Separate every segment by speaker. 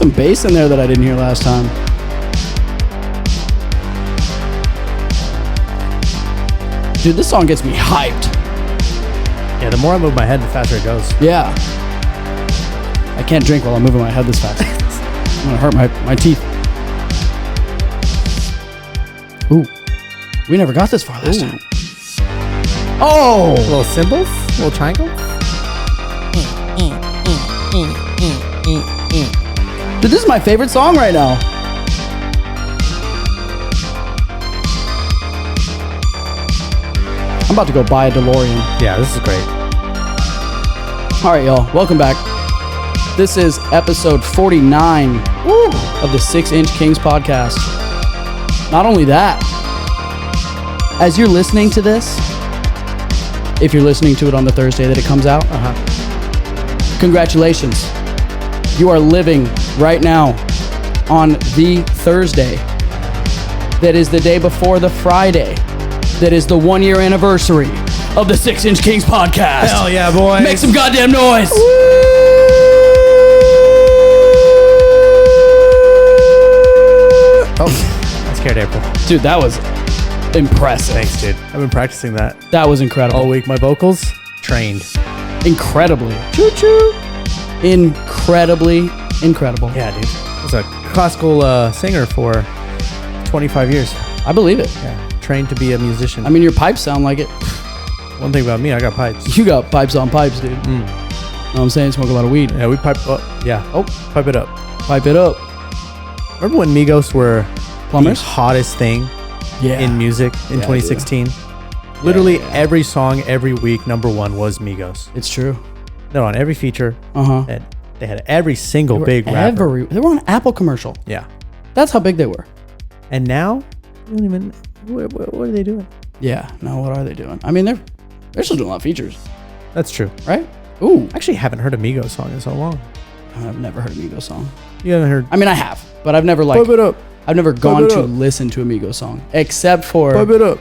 Speaker 1: some bass in there that I didn't hear last time. Dude, this song gets me hyped.
Speaker 2: Yeah, the more I move my head, the faster it goes.
Speaker 1: Yeah. I can't drink while I'm moving my head this fast. I'm gonna hurt my teeth. Ooh. We never got this far last time. Oh!
Speaker 2: Little symbols? Little triangle?
Speaker 1: Dude, this is my favorite song right now. I'm about to go buy a DeLorean.
Speaker 2: Yeah, this is great.
Speaker 1: All right, y'all. Welcome back. This is episode 49 of the 6-Inch Kings podcast. Not only that, as you're listening to this, if you're listening to it on the Thursday that it comes out, congratulations. You are living right now on the Thursday that is the day before the Friday that is the 1-year anniversary of the 6-Inch Kings podcast.
Speaker 2: Hell yeah, boys.
Speaker 1: Make some goddamn noise.
Speaker 2: Oh, I scared April.
Speaker 1: Dude, that was impressive.
Speaker 2: Thanks, dude. I've been practicing that
Speaker 1: That was incredible.
Speaker 2: all week. My vocals, trained.
Speaker 1: Incredibly.
Speaker 2: Choo-choo.
Speaker 1: Incredibly incredible.
Speaker 2: Yeah, dude. I was a classical singer for 25 years.
Speaker 1: I believe it.
Speaker 2: Yeah. Trained to be a musician.
Speaker 1: I mean, your pipes sound like it.
Speaker 2: One thing about me, I got pipes.
Speaker 1: You got pipes on pipes, dude. Know what I'm saying? Smoke a lot of weed.
Speaker 2: Yeah, we pipe. Pipe it up.
Speaker 1: Pipe it up.
Speaker 2: Remember when Migos were
Speaker 1: Plumbers?
Speaker 2: the hottest thing in music in 2016? Literally every song, every week, #1 was Migos.
Speaker 1: It's true.
Speaker 2: They're on every feature. They had every single big rapper.
Speaker 1: They were on an Apple commercial.
Speaker 2: Yeah.
Speaker 1: That's how big they were.
Speaker 2: And now, you don't even. What are they doing?
Speaker 1: Yeah. No, what are they doing? I mean, they're still doing a lot of features,
Speaker 2: That's true.
Speaker 1: right? Ooh.
Speaker 2: I actually haven't heard a Migos song in so long.
Speaker 1: I've never heard a Migos song.
Speaker 2: You haven't heard?
Speaker 1: I mean, I have, but I've never
Speaker 2: Pipe it up.
Speaker 1: I've never
Speaker 2: Pipe
Speaker 1: gone
Speaker 2: it
Speaker 1: to
Speaker 2: up.
Speaker 1: listen to a Migos song, except for
Speaker 2: Pipe it up.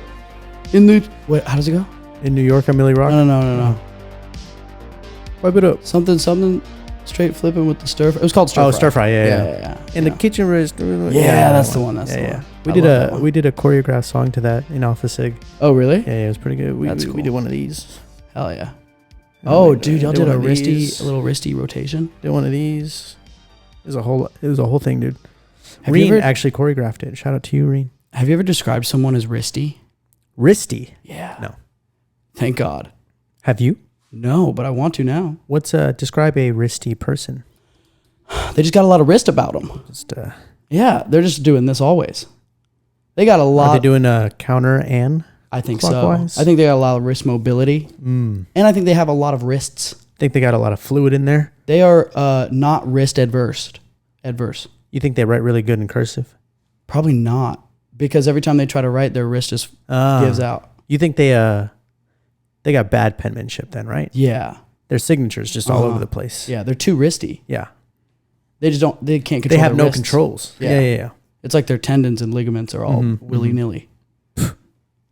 Speaker 1: in the. Wait, how does it go?
Speaker 2: In New York, Emily Rock.
Speaker 1: No.
Speaker 2: Pipe it up.
Speaker 1: Something. Straight flipping with the stir fry. It was called stir fry.
Speaker 2: Oh, stir fry. Yeah. In the kitchen wrist.
Speaker 1: Yeah, that's the one. That's the one.
Speaker 2: We did a choreographed song to that in Alpha Sig.
Speaker 1: Oh, really?
Speaker 2: Yeah, it was pretty good.
Speaker 1: That's cool.
Speaker 2: We did one of these.
Speaker 1: Hell yeah. Oh, dude, y'all did a
Speaker 2: Wristy,
Speaker 1: little Wristy rotation.
Speaker 2: Did one of these. It was a whole thing, dude.
Speaker 1: Have you
Speaker 2: Reen
Speaker 1: ever-
Speaker 2: actually choreographed it. Shout out to you, Reen.
Speaker 1: Have you ever described someone as Wristy?
Speaker 2: Wristy.
Speaker 1: Yeah.
Speaker 2: No.
Speaker 1: Thank God.
Speaker 2: Have you?
Speaker 1: No, but I want to now.
Speaker 2: What's describe a wristy person?
Speaker 1: They just got a lot of wrist about them.
Speaker 2: Just
Speaker 1: Yeah, they're just doing this always. They got a lot.
Speaker 2: Are they doing a counter and?
Speaker 1: I think
Speaker 2: clockwise?
Speaker 1: so. I think they got a lot of wrist mobility. And I think they have a lot of wrists.
Speaker 2: Think they got a lot of fluid in there?
Speaker 1: They are not wrist adverse.
Speaker 2: You think they write really good in cursive?
Speaker 1: Probably not. Because every time they try to write, their wrist just gives out.
Speaker 2: You think they got bad penmanship then, right?
Speaker 1: Yeah.
Speaker 2: Their signatures just all over the place.
Speaker 1: Yeah, they're too wristy.
Speaker 2: Yeah.
Speaker 1: They can't control
Speaker 2: They have
Speaker 1: their
Speaker 2: no
Speaker 1: wrists.
Speaker 2: controls.
Speaker 1: Yeah.
Speaker 2: Yeah.
Speaker 1: It's like their tendons and ligaments are all willy-nilly.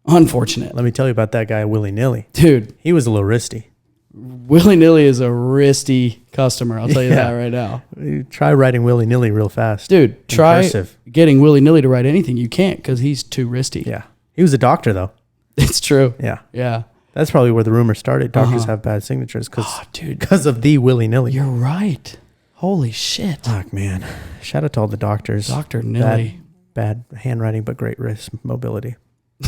Speaker 1: Unfortunate.
Speaker 2: Let me tell you about that guy, Willy Nilly.
Speaker 1: Dude,
Speaker 2: He was a little wristy.
Speaker 1: willy-nilly is a wristy customer. I'll tell you that right now.
Speaker 2: Try writing Willy Nilly real fast.
Speaker 1: Dude, try
Speaker 2: cursive.
Speaker 1: getting willy-nilly to write anything. You can't because he's too wristy.
Speaker 2: Yeah. He was a doctor, though.
Speaker 1: It's true.
Speaker 2: Yeah.
Speaker 1: Yeah.
Speaker 2: That's probably where the rumor started. Doctors have bad signatures because of the Willy Nilly.
Speaker 1: You're right. Holy shit.
Speaker 2: Fuck, man. Shout out to all the doctors.
Speaker 1: Dr. Nilly.
Speaker 2: Bad handwriting, but great wrist mobility.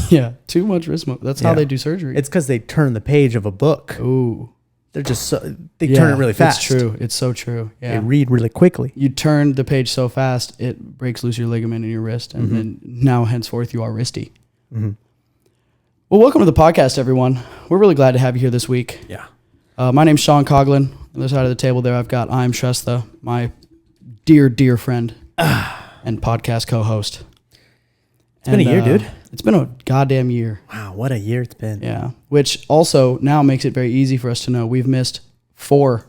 Speaker 1: Yeah. Too much wrist That's how they do surgery.
Speaker 2: It's because they turn the page of a book.
Speaker 1: Ooh.
Speaker 2: They're just they turn it really fast.
Speaker 1: It's true. It's so true. Yeah.
Speaker 2: They read really quickly.
Speaker 1: You turn the page so fast, it breaks loose your ligament in your wrist. And then now, henceforth, you are wristy. Well, welcome to the podcast, everyone. We're really glad to have you here this week.
Speaker 2: Yeah.
Speaker 1: My name's Sean Coughlin. On the other side of the table there, I've got I'm Shrestha, my dear, dear friend and podcast co-host.
Speaker 2: It's been a year, dude.
Speaker 1: It's been a goddamn year.
Speaker 2: Wow, what a year it's been.
Speaker 1: Yeah. Which also now makes it very easy for us to know we've missed 4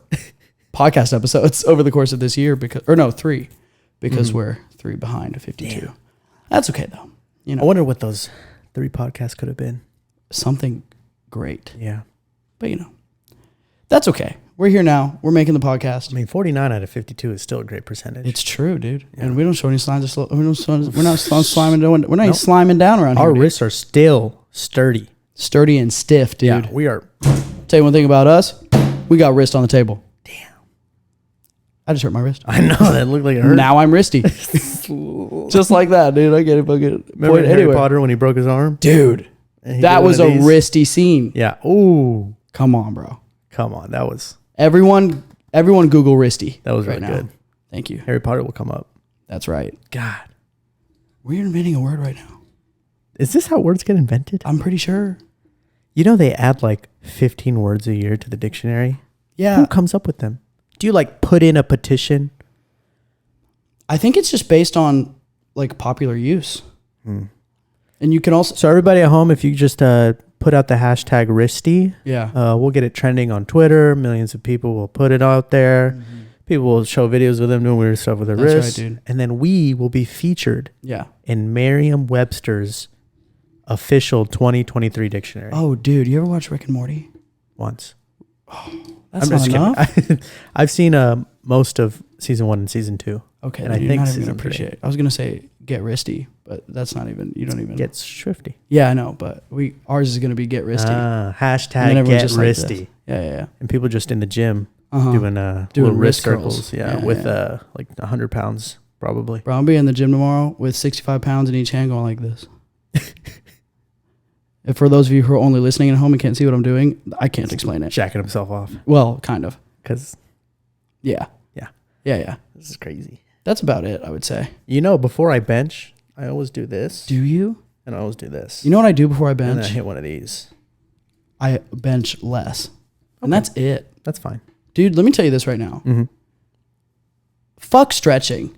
Speaker 1: podcast episodes over the course of this year 3, because we're 3 behind 52. Damn. That's okay though. You know,
Speaker 2: I wonder what those 3 podcasts could have been.
Speaker 1: Something great.
Speaker 2: Yeah.
Speaker 1: But you know, that's okay. we're here now. We're making the podcast.
Speaker 2: I mean, 49 out of 52 is still a great percentage.
Speaker 1: It's true, dude. Yeah. And we don't show any signs of we're not sliming down. We're not even sliming down around here.
Speaker 2: Our wrists are still sturdy.
Speaker 1: Sturdy and stiff, dude.
Speaker 2: Yeah, we are.
Speaker 1: Tell you one thing about us. We got wrist on the table.
Speaker 2: Damn.
Speaker 1: I just hurt my wrist.
Speaker 2: I know. That looked like it hurt.
Speaker 1: Now I'm wristy. Just like that, dude. I get it.
Speaker 2: Remember Harry Potter when he broke his arm?
Speaker 1: Dude. That was a wristy scene.
Speaker 2: Yeah. Ooh.
Speaker 1: Come on, bro.
Speaker 2: Come on. That was...
Speaker 1: Everyone Google wristy.
Speaker 2: That was really good.
Speaker 1: Thank you.
Speaker 2: Harry Potter will come up.
Speaker 1: That's right.
Speaker 2: God.
Speaker 1: We're inventing a word right now.
Speaker 2: Is this how words get invented?
Speaker 1: I'm pretty sure.
Speaker 2: You know they add like 15 words a year to the dictionary?
Speaker 1: Yeah.
Speaker 2: Who comes up with them? Do you like put in a petition?
Speaker 1: I think it's just based on like popular use. And you can also...
Speaker 2: So everybody at home, if you just put out the hashtag Wristy, we'll get it trending on Twitter. Millions of people will put it out there. Mm-hmm. People will show videos of them doing weird stuff with their wrists. Right, dude. And then we will be featured in Merriam-Webster's official 2023 dictionary.
Speaker 1: Oh, dude. You ever watch Rick and Morty?
Speaker 2: Once.
Speaker 1: Oh, that's not enough?
Speaker 2: I've seen most of season 1 and season 2.
Speaker 1: Okay.
Speaker 2: And I think season
Speaker 1: appreciate it. I was going to say get wristy, but that's not even... You don't even...
Speaker 2: Get swifty.
Speaker 1: Yeah, I know, but ours is going to be get wristy.
Speaker 2: Hashtag get wristy.
Speaker 1: Like yeah.
Speaker 2: And people just in the gym doing little wrist circles. With like 100 pounds probably.
Speaker 1: Bro, I'll be in the gym tomorrow with 65 pounds in each hand going like this. If for those of you who are only listening at home and can't see what I'm doing, I can't explain it.
Speaker 2: Jacking himself off.
Speaker 1: Well, kind of.
Speaker 2: Because...
Speaker 1: Yeah.
Speaker 2: This is crazy.
Speaker 1: That's about it, I would say.
Speaker 2: You know, before I bench, I always do this.
Speaker 1: Do you?
Speaker 2: And I always do this.
Speaker 1: You know what I do before I bench?
Speaker 2: And then I hit one of these.
Speaker 1: I bench less. Okay. And that's it.
Speaker 2: That's fine.
Speaker 1: Dude, let me tell you this right now. Mm-hmm. Fuck stretching.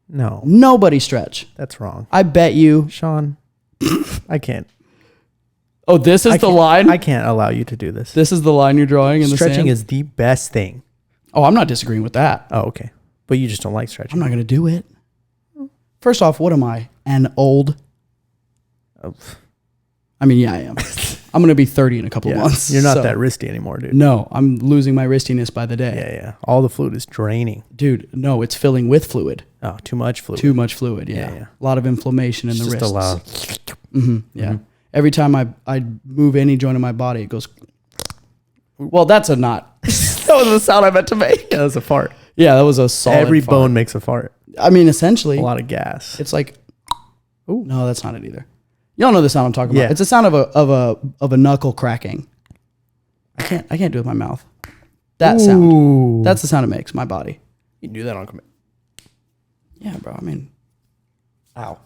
Speaker 2: No.
Speaker 1: Nobody stretch.
Speaker 2: That's wrong.
Speaker 1: I bet you.
Speaker 2: Sean, I can't.
Speaker 1: Oh, this is the line?
Speaker 2: I can't allow you to do this.
Speaker 1: This is the line you're drawing in the sand?
Speaker 2: Stretching is the best thing.
Speaker 1: Oh, I'm not disagreeing with that.
Speaker 2: Oh, okay. But you just don't like stretching.
Speaker 1: I'm not going to do it. First off, what am I? An old?
Speaker 2: Oh.
Speaker 1: I mean, yeah, I am. I'm going to be 30 in a couple of months.
Speaker 2: You're not that wristy anymore, dude.
Speaker 1: No, I'm losing my wristiness by the day.
Speaker 2: Yeah. All the fluid is draining.
Speaker 1: Dude, no, it's filling with fluid.
Speaker 2: Oh, too much fluid.
Speaker 1: Too much fluid, yeah. A lot of inflammation in the wrists.
Speaker 2: Just a lot.
Speaker 1: Mm-hmm, yeah. Mm-hmm. Every time I move any joint in my body, it goes... Well, that's a not... That was the sound I meant to make.
Speaker 2: Yeah, that was a fart.
Speaker 1: Yeah, that was a solid
Speaker 2: Every
Speaker 1: fart.
Speaker 2: bone makes a fart.
Speaker 1: I mean, essentially.
Speaker 2: A lot of gas.
Speaker 1: It's like... Ooh. No, that's not it either. Y'all know the sound I'm talking about. It's the sound of a knuckle cracking. I can't do it with my mouth. That sound. That's the sound it makes, my body.
Speaker 2: You can do that on command.
Speaker 1: Yeah, bro. I mean... Ow.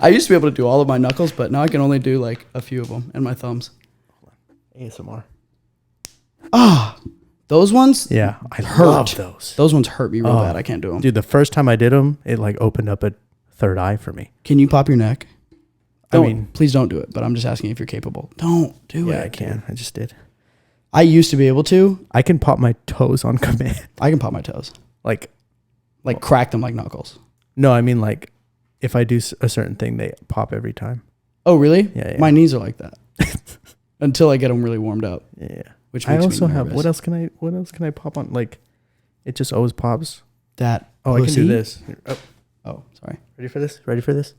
Speaker 1: I used to be able to do all of my knuckles, but now I can only do like a few of them and my thumbs.
Speaker 2: ASMR.
Speaker 1: Those ones?
Speaker 2: Yeah, I love those.
Speaker 1: Those ones hurt me real bad. I can't do them.
Speaker 2: Dude, the first time I did them, it like opened up a third eye for me.
Speaker 1: Can you pop your neck? Please don't do it, but I'm just asking if you're capable. Don't do it.
Speaker 2: Yeah, I can. Dude. I just did.
Speaker 1: I used to be able to.
Speaker 2: I can pop my toes on command.
Speaker 1: I can pop my toes. Like crack them like knuckles.
Speaker 2: No, I mean like if I do a certain thing, they pop every time.
Speaker 1: Oh, really?
Speaker 2: Yeah.
Speaker 1: My knees are like that. Until I get them really warmed up.
Speaker 2: Yeah.
Speaker 1: Which makes
Speaker 2: I also
Speaker 1: me
Speaker 2: have, what else can I pop on? Like, it just always pops.
Speaker 1: That
Speaker 2: pussy? I can do this.
Speaker 1: Oh, sorry.
Speaker 2: Ready for this?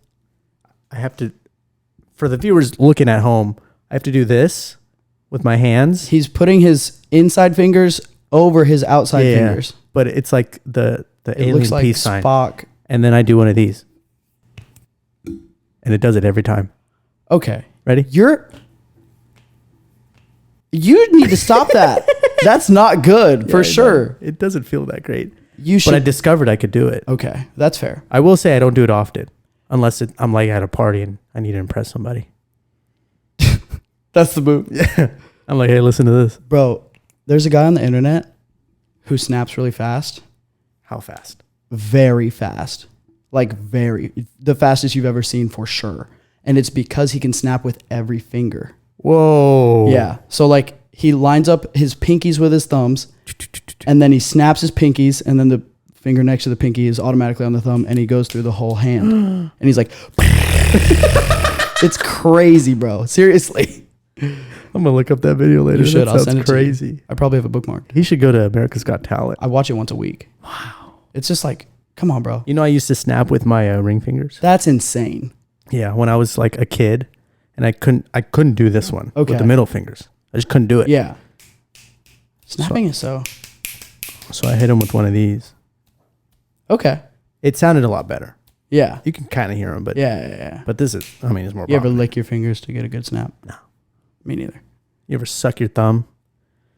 Speaker 2: I have to, for the viewers looking at home, I have to do this with my hands.
Speaker 1: He's putting his inside fingers over his outside fingers.
Speaker 2: But it's like the alien
Speaker 1: looks like
Speaker 2: peace sign.
Speaker 1: Spock.
Speaker 2: And then I do one of these. And it does it every time.
Speaker 1: Okay.
Speaker 2: Ready?
Speaker 1: You need to stop that. That's not good, for sure.
Speaker 2: It doesn't feel that great.
Speaker 1: You should.
Speaker 2: But I discovered I could do it.
Speaker 1: Okay, that's fair.
Speaker 2: I will say I don't do it often. Unless I'm like at a party and I need to impress somebody.
Speaker 1: That's the move.
Speaker 2: Yeah. I'm like, hey, listen to this.
Speaker 1: Bro, there's a guy on the internet who snaps really fast.
Speaker 2: How fast?
Speaker 1: Very fast. Like the fastest you've ever seen for sure. And it's because he can snap with every finger.
Speaker 2: Whoa.
Speaker 1: Yeah. So like he lines up his pinkies with his thumbs and then he snaps his pinkies and then the finger next to the pinky is automatically on the thumb and he goes through the whole hand. And he's like, it's crazy, bro. Seriously.
Speaker 2: I'm gonna look up that video later.
Speaker 1: You should.
Speaker 2: That
Speaker 1: I'll send it
Speaker 2: crazy.
Speaker 1: to you. I probably have it bookmarked.
Speaker 2: He should go to America's Got Talent.
Speaker 1: I watch it once a week.
Speaker 2: Wow.
Speaker 1: It's just like, come on, bro.
Speaker 2: You know, I used to snap with my ring fingers.
Speaker 1: That's insane.
Speaker 2: Yeah, when I was like a kid, and I couldn't do this one with the middle fingers. I just couldn't do it.
Speaker 1: Yeah. Snapping is so.
Speaker 2: So I hit him with one of these.
Speaker 1: Okay.
Speaker 2: It sounded a lot better.
Speaker 1: Yeah.
Speaker 2: You can kind of hear him, but
Speaker 1: yeah.
Speaker 2: But this is, I mean, it's more.
Speaker 1: You ever lick your fingers to get a good snap?
Speaker 2: No.
Speaker 1: Me neither.
Speaker 2: You ever suck your thumb?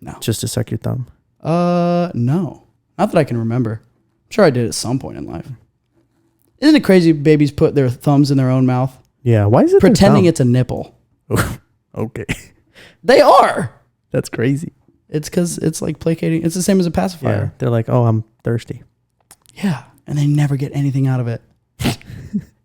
Speaker 1: No.
Speaker 2: Just to suck your thumb?
Speaker 1: No. Not that I can remember. I'm sure I did at some point in life. Isn't it crazy babies put their thumbs in their own mouth?
Speaker 2: Yeah. Why is it
Speaker 1: pretending it's a nipple?
Speaker 2: Okay.
Speaker 1: They are.
Speaker 2: That's crazy.
Speaker 1: It's because it's like placating. It's the same as a pacifier.
Speaker 2: Yeah. They're like, oh, I'm thirsty.
Speaker 1: Yeah. And they never get anything out of it.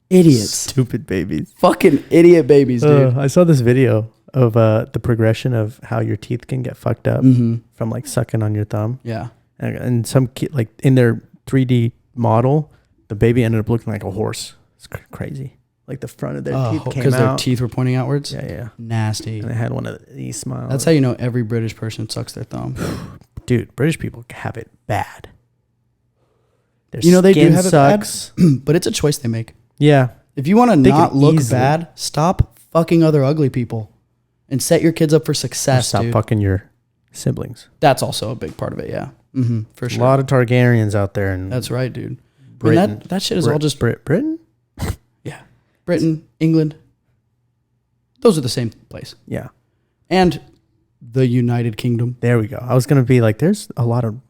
Speaker 1: Idiots.
Speaker 2: Stupid babies.
Speaker 1: Fucking idiot babies, dude.
Speaker 2: I saw this video of the progression of how your teeth can get fucked up from like sucking on your thumb.
Speaker 1: Yeah.
Speaker 2: And some kid, like in their 3D model, the baby ended up looking like a horse. It's crazy. Like the front of their teeth came out.
Speaker 1: Because their teeth were pointing outwards?
Speaker 2: Yeah.
Speaker 1: Nasty.
Speaker 2: And they had one of these smiles.
Speaker 1: That's how you know every British person sucks their thumb.
Speaker 2: Dude, British people have it bad. Their
Speaker 1: they do have
Speaker 2: sucks.
Speaker 1: it bad, but it's a choice they make.
Speaker 2: Yeah.
Speaker 1: If you want to not look bad, stop fucking other ugly people and set your kids up for success,
Speaker 2: Stop fucking your siblings.
Speaker 1: That's also a big part of it, yeah. For sure.
Speaker 2: A lot of Targaryens out there. And
Speaker 1: that's right, dude.
Speaker 2: Britain.
Speaker 1: That shit is all just...
Speaker 2: Britain?
Speaker 1: Yeah. Britain, England. Those are the same place.
Speaker 2: Yeah.
Speaker 1: And the United Kingdom.
Speaker 2: There we go. I was going to be like, there's a lot of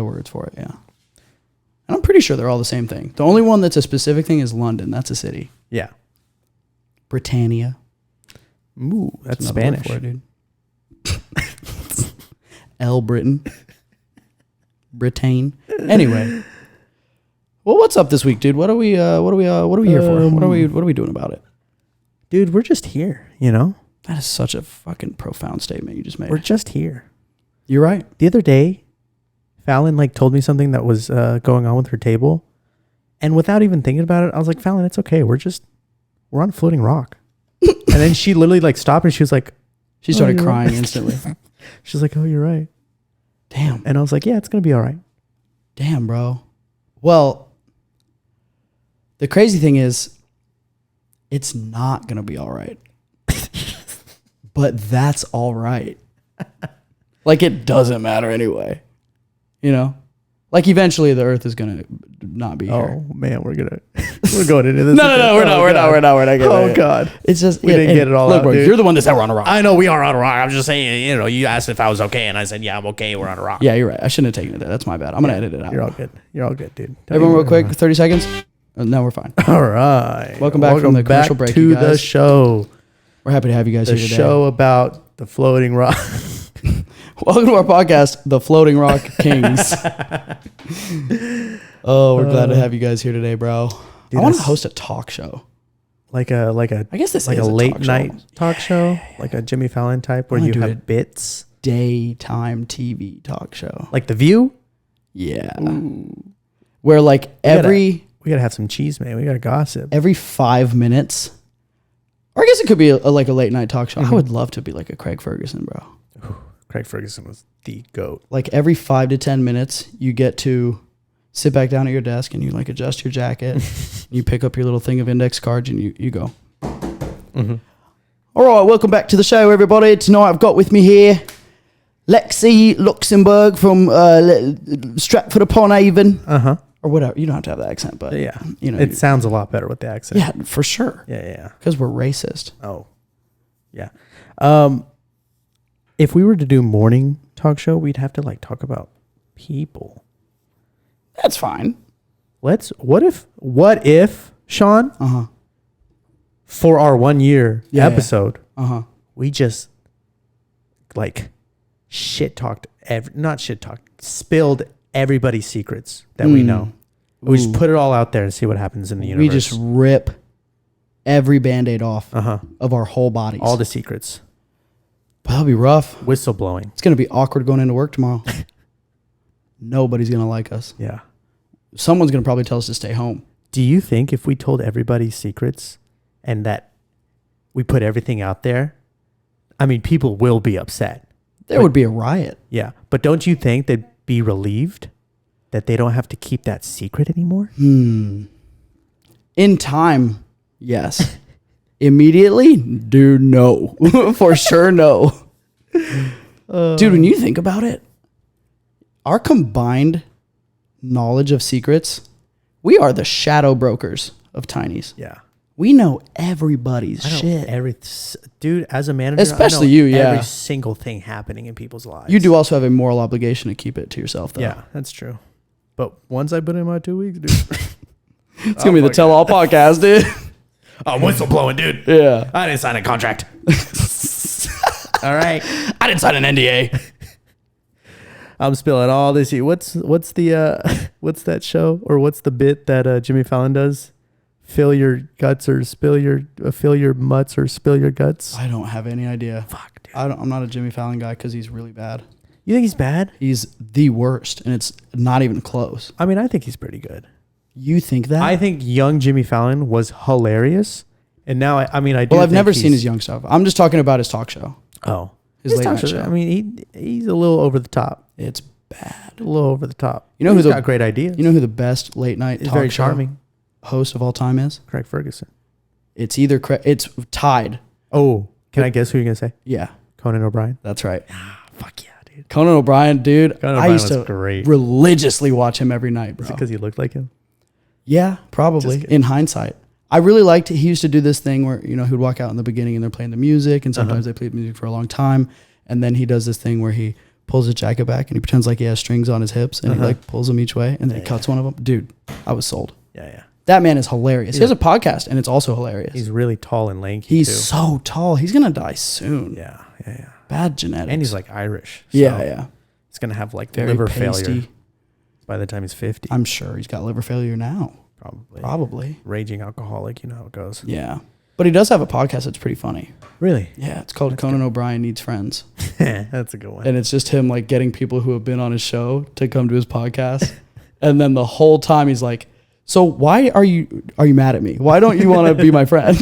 Speaker 1: words for it, yeah. And I'm pretty sure they're all the same thing. The only one that's a specific thing is London. That's a city.
Speaker 2: Yeah.
Speaker 1: Britannia.
Speaker 2: Ooh, that's Spanish.
Speaker 1: Word for it, dude. L Britain. Britain. Anyway. Well, what's up this week, dude? What are we here for? What are we doing about it?
Speaker 2: Dude, we're just here, you know?
Speaker 1: That is such a fucking profound statement you just made.
Speaker 2: We're just here.
Speaker 1: You're right.
Speaker 2: The other day, Fallon told me something that was going on with her table, and without even thinking about it, I was like, Fallon, it's okay. We're on a floating rock. And then she literally stopped and she was like,
Speaker 1: she started crying instantly.
Speaker 2: She's like, oh, you're right.
Speaker 1: Damn.
Speaker 2: And I was like, yeah, it's gonna be all right.
Speaker 1: Damn, bro. Well, the crazy thing is, it's not gonna be all right. But that's all right. It doesn't matter anyway. You know? Eventually the earth is going to not be here.
Speaker 2: Oh, man, we're going into this.
Speaker 1: No, we're not getting it.
Speaker 2: Oh, God.
Speaker 1: It's just...
Speaker 2: We didn't get it all out,
Speaker 1: bro,
Speaker 2: dude.
Speaker 1: you're the one that said we're on a rock.
Speaker 2: I know we are on a rock. I'm just saying, you asked if I was okay, and I said, yeah, I'm okay. We're on a rock.
Speaker 1: Yeah, you're right. I shouldn't have taken it there. That's my bad. I'm going to edit it out.
Speaker 2: You're all good, dude.
Speaker 1: Everyone real quick, 30 seconds. No, we're fine.
Speaker 2: All right.
Speaker 1: Welcome back from the commercial break,
Speaker 2: to
Speaker 1: you guys.
Speaker 2: the show.
Speaker 1: We're happy to have you guys here today.
Speaker 2: The show about the floating rock.
Speaker 1: Welcome to our podcast, The Floating Rock Kings. Oh, we're glad to have you guys here today, bro. Dude, I want to host a talk show. I guess this is
Speaker 2: a late night talk show, like a Jimmy Fallon type, where you have bits.
Speaker 1: Daytime TV talk show,
Speaker 2: like The View.
Speaker 1: Yeah, ooh. Where we
Speaker 2: gotta have some cheese, man. We gotta gossip
Speaker 1: every 5 minutes. Or I guess it could be a late night talk show. I would love to be like a Craig Ferguson, bro.
Speaker 2: Ooh, Craig Ferguson was the GOAT.
Speaker 1: Every 5 to 10 minutes, you get to sit back down at your desk and you adjust your jacket. You pick up your little thing of index cards and you go. Mm-hmm. All right, welcome back to the show, everybody. Tonight I've got with me here Lexi Luxembourg from Stratford upon Avon.
Speaker 2: Uh-huh.
Speaker 1: Or whatever. You don't have to have that accent, but
Speaker 2: yeah, it sounds a lot better with the accent.
Speaker 1: Yeah, for sure.
Speaker 2: Yeah.
Speaker 1: Because we're racist.
Speaker 2: Oh, yeah. If we were to do morning talk show, we'd have to talk about people.
Speaker 1: That's fine.
Speaker 2: What if Sean?
Speaker 1: Uh-huh.
Speaker 2: For our 1 year episode,
Speaker 1: uh-huh,
Speaker 2: we just spilled everybody's secrets that we know. We just put it all out there and see what happens in the universe.
Speaker 1: We just rip every Band-Aid off of our whole bodies.
Speaker 2: All the secrets.
Speaker 1: But that'll be rough.
Speaker 2: Whistleblowing.
Speaker 1: It's going to be awkward going into work tomorrow. Nobody's going to like us.
Speaker 2: Yeah.
Speaker 1: Someone's going to probably tell us to stay home.
Speaker 2: Do you think if we told everybody's secrets and that we put everything out there, I mean, people will be upset.
Speaker 1: There would be a riot.
Speaker 2: Yeah. But don't you think they'd be relieved that they don't have to keep that secret anymore?
Speaker 1: In time, yes. Immediately, dude, no. For sure, no. Dude, when you think about it, our combined knowledge of secrets, we are the shadow brokers of Tinies.
Speaker 2: Yeah.
Speaker 1: We know everybody's shit.
Speaker 2: Dude, as a manager,
Speaker 1: especially
Speaker 2: I know
Speaker 1: you, yeah.
Speaker 2: every single thing happening in people's lives.
Speaker 1: You do also have a moral obligation to keep it to yourself, though.
Speaker 2: Yeah, that's true. But once I put in my 2 weeks, dude.
Speaker 1: It's going to be the tell-all podcast, dude.
Speaker 2: I'm whistleblowing, dude.
Speaker 1: Yeah.
Speaker 2: I didn't sign a contract. All right.
Speaker 1: I didn't sign an NDA.
Speaker 2: I'm spilling all this. What's the what's that show, or what's the bit that Jimmy Fallon does? Fill your guts or fill your mutts or spill your guts.
Speaker 1: I don't have any idea.
Speaker 2: Fuck, dude.
Speaker 1: I'm not a Jimmy Fallon guy because he's really bad.
Speaker 2: You think he's bad?
Speaker 1: He's the worst, and it's not even close.
Speaker 2: I mean, I think he's pretty good.
Speaker 1: You think that?
Speaker 2: I think young Jimmy Fallon was hilarious, and now I do.
Speaker 1: Well, I've never seen his young stuff. I'm just talking about his talk show.
Speaker 2: Oh,
Speaker 1: his late night show.
Speaker 2: I mean, he's a little over the top.
Speaker 1: It's bad.
Speaker 2: A little over the top.
Speaker 1: You know
Speaker 2: he's got great ideas.
Speaker 1: You know who the best late night
Speaker 2: He's
Speaker 1: talk
Speaker 2: very
Speaker 1: show
Speaker 2: charming
Speaker 1: host of all time is?
Speaker 2: Craig Ferguson.
Speaker 1: It's either it's tied.
Speaker 2: Oh, can I guess who you're gonna say?
Speaker 1: Yeah,
Speaker 2: Conan O'Brien.
Speaker 1: That's right.
Speaker 2: Fuck yeah, dude.
Speaker 1: Conan O'Brien, dude.
Speaker 2: Conan
Speaker 1: I
Speaker 2: O'Brien
Speaker 1: used to religiously watch him every night, bro.
Speaker 2: Is it because he looked like him?
Speaker 1: Yeah, probably. In hindsight, I really liked it. He used to do this thing where he'd walk out in the beginning and they're playing the music, and sometimes they played music for a long time, and then he does this thing where he pulls his jacket back and he pretends like he has strings on his hips, and he like pulls them each way, and then he cuts one of them. Dude, I was sold.
Speaker 2: Yeah.
Speaker 1: That man is hilarious. He has a podcast, and it's also hilarious.
Speaker 2: He's really tall and lanky.
Speaker 1: He's so tall. He's gonna die soon.
Speaker 2: Yeah.
Speaker 1: Bad genetics.
Speaker 2: And he's like Irish. So
Speaker 1: yeah.
Speaker 2: He's gonna have like
Speaker 1: Very
Speaker 2: liver
Speaker 1: pasty
Speaker 2: failure by the time he's 50.
Speaker 1: I'm sure he's got liver failure now. Probably.
Speaker 2: Raging alcoholic. You know how it goes.
Speaker 1: Yeah. But he does have a podcast that's pretty funny.
Speaker 2: Really?
Speaker 1: Yeah. It's called Conan O'Brien Needs Friends.
Speaker 2: That's a good one.
Speaker 1: And it's just him like getting people who have been on his show to come to his podcast. And then the whole time he's like, so why are you mad at me? Why don't you want to be my friend?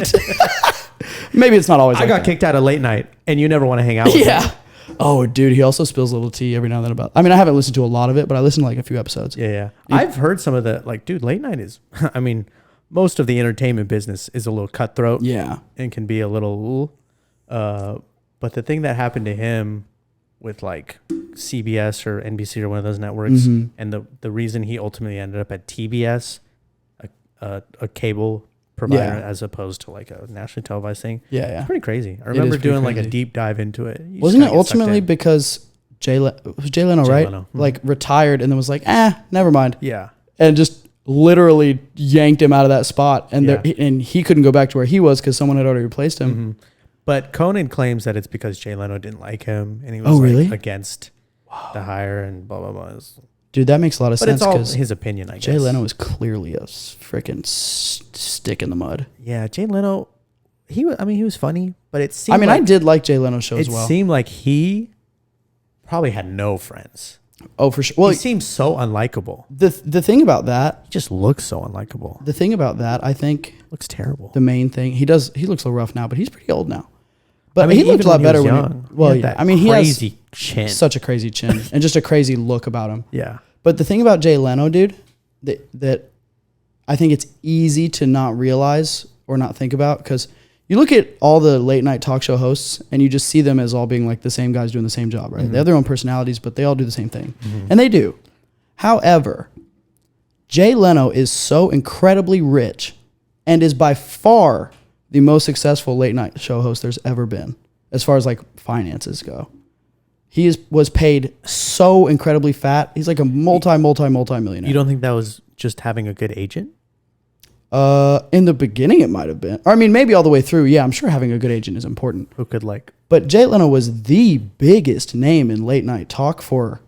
Speaker 1: Maybe it's not always
Speaker 2: I got kicked out of late night and you never want to hang out with me.
Speaker 1: Oh, dude, he also spills a little tea every now and then about... I mean, I haven't listened to a lot of it, but I listened to like a few episodes.
Speaker 2: Yeah. I've heard some of the... Like, dude, late night is... I mean, most of the entertainment business is a little cutthroat.
Speaker 1: Yeah.
Speaker 2: And can be a little... but the thing that happened to him with like CBS or NBC or one of those networks, and the reason he ultimately ended up at TBS, a cable provider, as opposed to like a nationally televised thing.
Speaker 1: Yeah.
Speaker 2: It's pretty crazy. I remember doing like a deep dive into it.
Speaker 1: Wasn't it ultimately because Jay Leno, right?
Speaker 2: Leno.
Speaker 1: Like retired and then was like, never mind.
Speaker 2: Yeah.
Speaker 1: And just literally yanked him out of that spot. And and he couldn't go back to where he was because someone had already replaced him.
Speaker 2: Mm-hmm. But Conan claims that it's because Jay Leno didn't like him and he was against the hire and blah, blah, blah.
Speaker 1: Dude, that makes a lot of sense.
Speaker 2: But it's all his opinion, I guess.
Speaker 1: Jay Leno is clearly a freaking stick in the mud.
Speaker 2: Yeah, Jay Leno, he was funny, but it seemed
Speaker 1: I did like Jay Leno's show as well.
Speaker 2: It seemed like he probably had no friends.
Speaker 1: Oh, for sure. Well,
Speaker 2: he seems so unlikable.
Speaker 1: The thing about that...
Speaker 2: He just looks so unlikable.
Speaker 1: The thing about that, I think...
Speaker 2: Looks terrible.
Speaker 1: The main thing... He looks a little rough now, but he's pretty old now. But he looked a lot better when he... He has
Speaker 2: chin.
Speaker 1: Such a crazy chin. And just a crazy look about him.
Speaker 2: Yeah.
Speaker 1: But the thing about Jay Leno, dude, that I think it's easy to not realize or not think about, because you look at all the late night talk show hosts and you just see them as all being like the same guys doing the same job, right? They have their own personalities, but they all do the same thing. And they do. However, Jay Leno is so incredibly rich and is by far the most successful late night show host there's ever been, as far as like finances go. He was paid so incredibly fat. He's like a multi-millionaire.
Speaker 2: You don't think that was just having a good agent?
Speaker 1: In the beginning, it might have been. Or, I mean, maybe all the way through. Yeah, I'm sure having a good agent is important.
Speaker 2: Who could like...
Speaker 1: But Jay Leno was the biggest name in late night talk for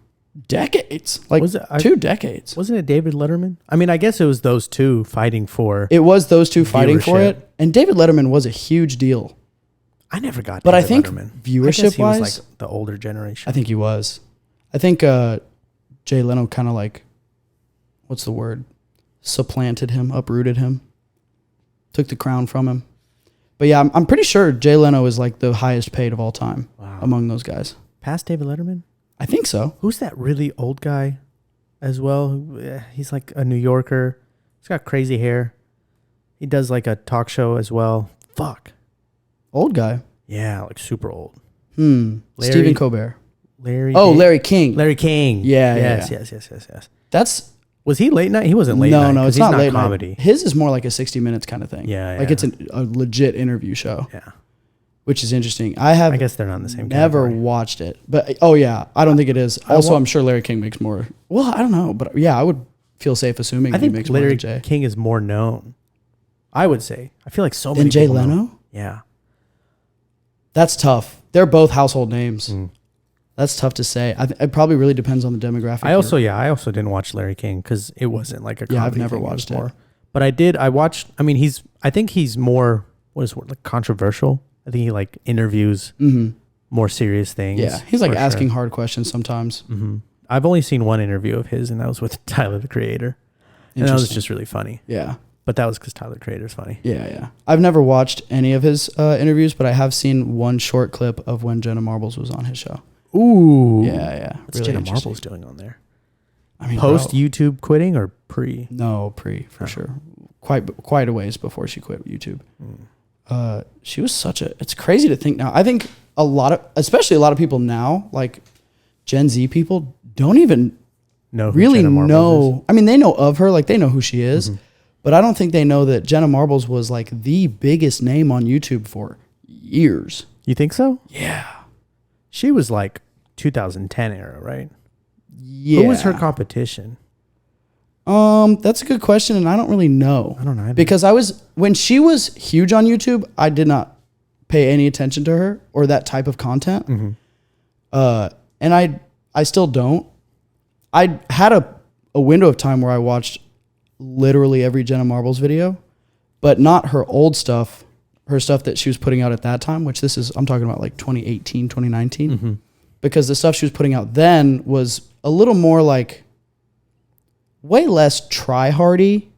Speaker 1: decades. Like 2 decades.
Speaker 2: Wasn't it David Letterman? I mean, I guess it was those two fighting for...
Speaker 1: It was those two fighting for it. And David Letterman was a huge deal.
Speaker 2: I never got
Speaker 1: But
Speaker 2: David
Speaker 1: I think
Speaker 2: Letterman.
Speaker 1: viewership-wise...
Speaker 2: He was like the older generation.
Speaker 1: I think he was. I think Jay Leno kind of like... What's the word? Supplanted him, uprooted him. Took the crown from him. But yeah, I'm pretty sure Jay Leno is like the highest paid of all time among those guys.
Speaker 2: Past David Letterman?
Speaker 1: I think so.
Speaker 2: Who's that really old guy as well? He's like a New Yorker. He's got crazy hair. He does like a talk show as well. Fuck.
Speaker 1: Old guy?
Speaker 2: Yeah, like super old.
Speaker 1: Stephen Colbert.
Speaker 2: Larry
Speaker 1: King.
Speaker 2: Larry King.
Speaker 1: Yes. That's...
Speaker 2: Was he late night? He wasn't late night.
Speaker 1: No, it's not late
Speaker 2: comedy.
Speaker 1: Night. His is more like a 60 Minutes kind of thing.
Speaker 2: Yeah.
Speaker 1: Like it's a legit interview show.
Speaker 2: Yeah.
Speaker 1: Which is interesting. I guess
Speaker 2: they're not in the same
Speaker 1: Never
Speaker 2: category.
Speaker 1: Watched it. But, I don't think it is. Also, I'm sure Larry King makes more. Well, I don't know. But yeah, I would feel safe assuming
Speaker 2: I think
Speaker 1: he makes
Speaker 2: Larry
Speaker 1: more than Jay.
Speaker 2: King is more known. I would say. I feel like so many
Speaker 1: Than Jay
Speaker 2: people
Speaker 1: Leno?
Speaker 2: know. Yeah.
Speaker 1: That's tough. They're both household names. That's tough to say. It probably really depends on the demographic.
Speaker 2: I also didn't watch Larry King because it wasn't like a comedy.
Speaker 1: I've never watched it.
Speaker 2: But I watched. I mean, I think he's more like controversial. I think he like interviews more serious things.
Speaker 1: Yeah, he's like asking hard questions sometimes.
Speaker 2: I've only seen one interview of his, and that was with Tyler the Creator, and that was just really funny.
Speaker 1: Yeah.
Speaker 2: But that was because Tyler the Creator's funny.
Speaker 1: Yeah. I've never watched any of his interviews, but I have seen one short clip of when Jenna Marbles was on his show.
Speaker 2: Ooh.
Speaker 1: Yeah.
Speaker 2: What's Jenna Marbles doing on there?
Speaker 1: I mean,
Speaker 2: post YouTube quitting or pre?
Speaker 1: No, pre for sure. Quite a ways before she quit YouTube. She was it's crazy to think now. I think especially a lot of people now, like Gen Z people, don't even really know. I mean, they know of her, like they know who she is, but I don't think they know that Jenna Marbles was like the biggest name on YouTube for years.
Speaker 2: You think so?
Speaker 1: Yeah.
Speaker 2: She was like 2010 era, right?
Speaker 1: Yeah.
Speaker 2: Who was her competition?
Speaker 1: That's a good question, and I don't really know.
Speaker 2: I don't know either.
Speaker 1: Because when she was huge on YouTube, I did not pay any attention to her or that type of content. And I still don't. I had a window of time where I watched literally every Jenna Marbles video, but not her old stuff, her stuff that she was putting out at that time, which I'm talking about like 2018, 2019. Because the stuff she was putting out then was a little more like way less try-hardy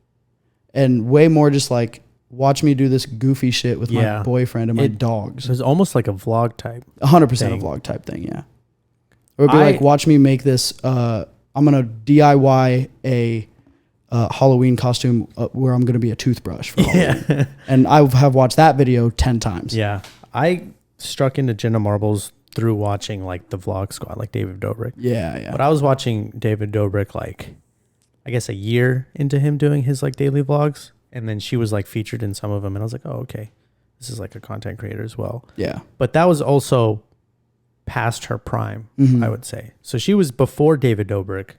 Speaker 1: and way more just like watch me do this goofy shit with my boyfriend and my dogs.
Speaker 2: It was almost like a vlog type.
Speaker 1: 100% a vlog type thing, yeah. Or it'd be like, watch me make this, I'm going to DIY a Halloween costume where I'm going to be a toothbrush for Halloween. And I have watched that video 10 times.
Speaker 2: Yeah. I struck into Jenna Marbles through watching like the Vlog Squad, like David Dobrik.
Speaker 1: Yeah.
Speaker 2: But I was watching David Dobrik like, I guess a year into him doing his like daily vlogs. And then she was like featured in some of them. And I was like, oh, okay. This is like a content creator as well.
Speaker 1: Yeah.
Speaker 2: But that was also past her prime, I would say. So she was before David Dobrik,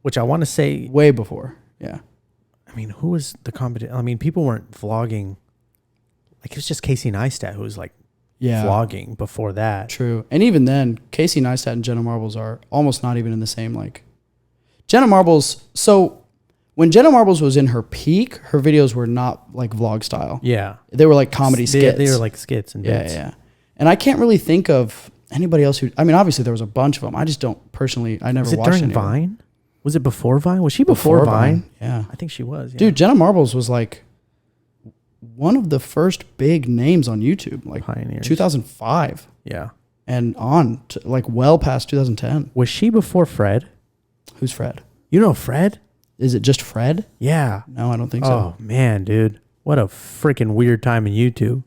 Speaker 2: which I want to say...
Speaker 1: Way before, yeah.
Speaker 2: I mean, who was the competition? I mean, people weren't vlogging. Like, it was just Casey Neistat who was like vlogging before that.
Speaker 1: True. And even then, Casey Neistat and Jenna Marbles are almost not even in the same, like... Jenna Marbles... So, when Jenna Marbles was in her peak, her videos were not like vlog style.
Speaker 2: Yeah.
Speaker 1: They were like comedy skits.
Speaker 2: They were like skits and bits.
Speaker 1: Yeah. And I can't really think of anybody else who... I mean, obviously there was a bunch of them. I just don't personally... I never watched any.
Speaker 2: Was it during Vine? Was it before Vine? Was she before Vine?
Speaker 1: Yeah.
Speaker 2: I think she was. Yeah.
Speaker 1: Dude, Jenna Marbles was like one of the first big names on YouTube. Like Pioneers. 2005.
Speaker 2: Yeah.
Speaker 1: And on to like well past 2010.
Speaker 2: Was she before Fred?
Speaker 1: Who's Fred?
Speaker 2: You know Fred?
Speaker 1: Is it just Fred?
Speaker 2: Yeah.
Speaker 1: No, I don't think so.
Speaker 2: Oh, man, dude. What a freaking weird time in YouTube.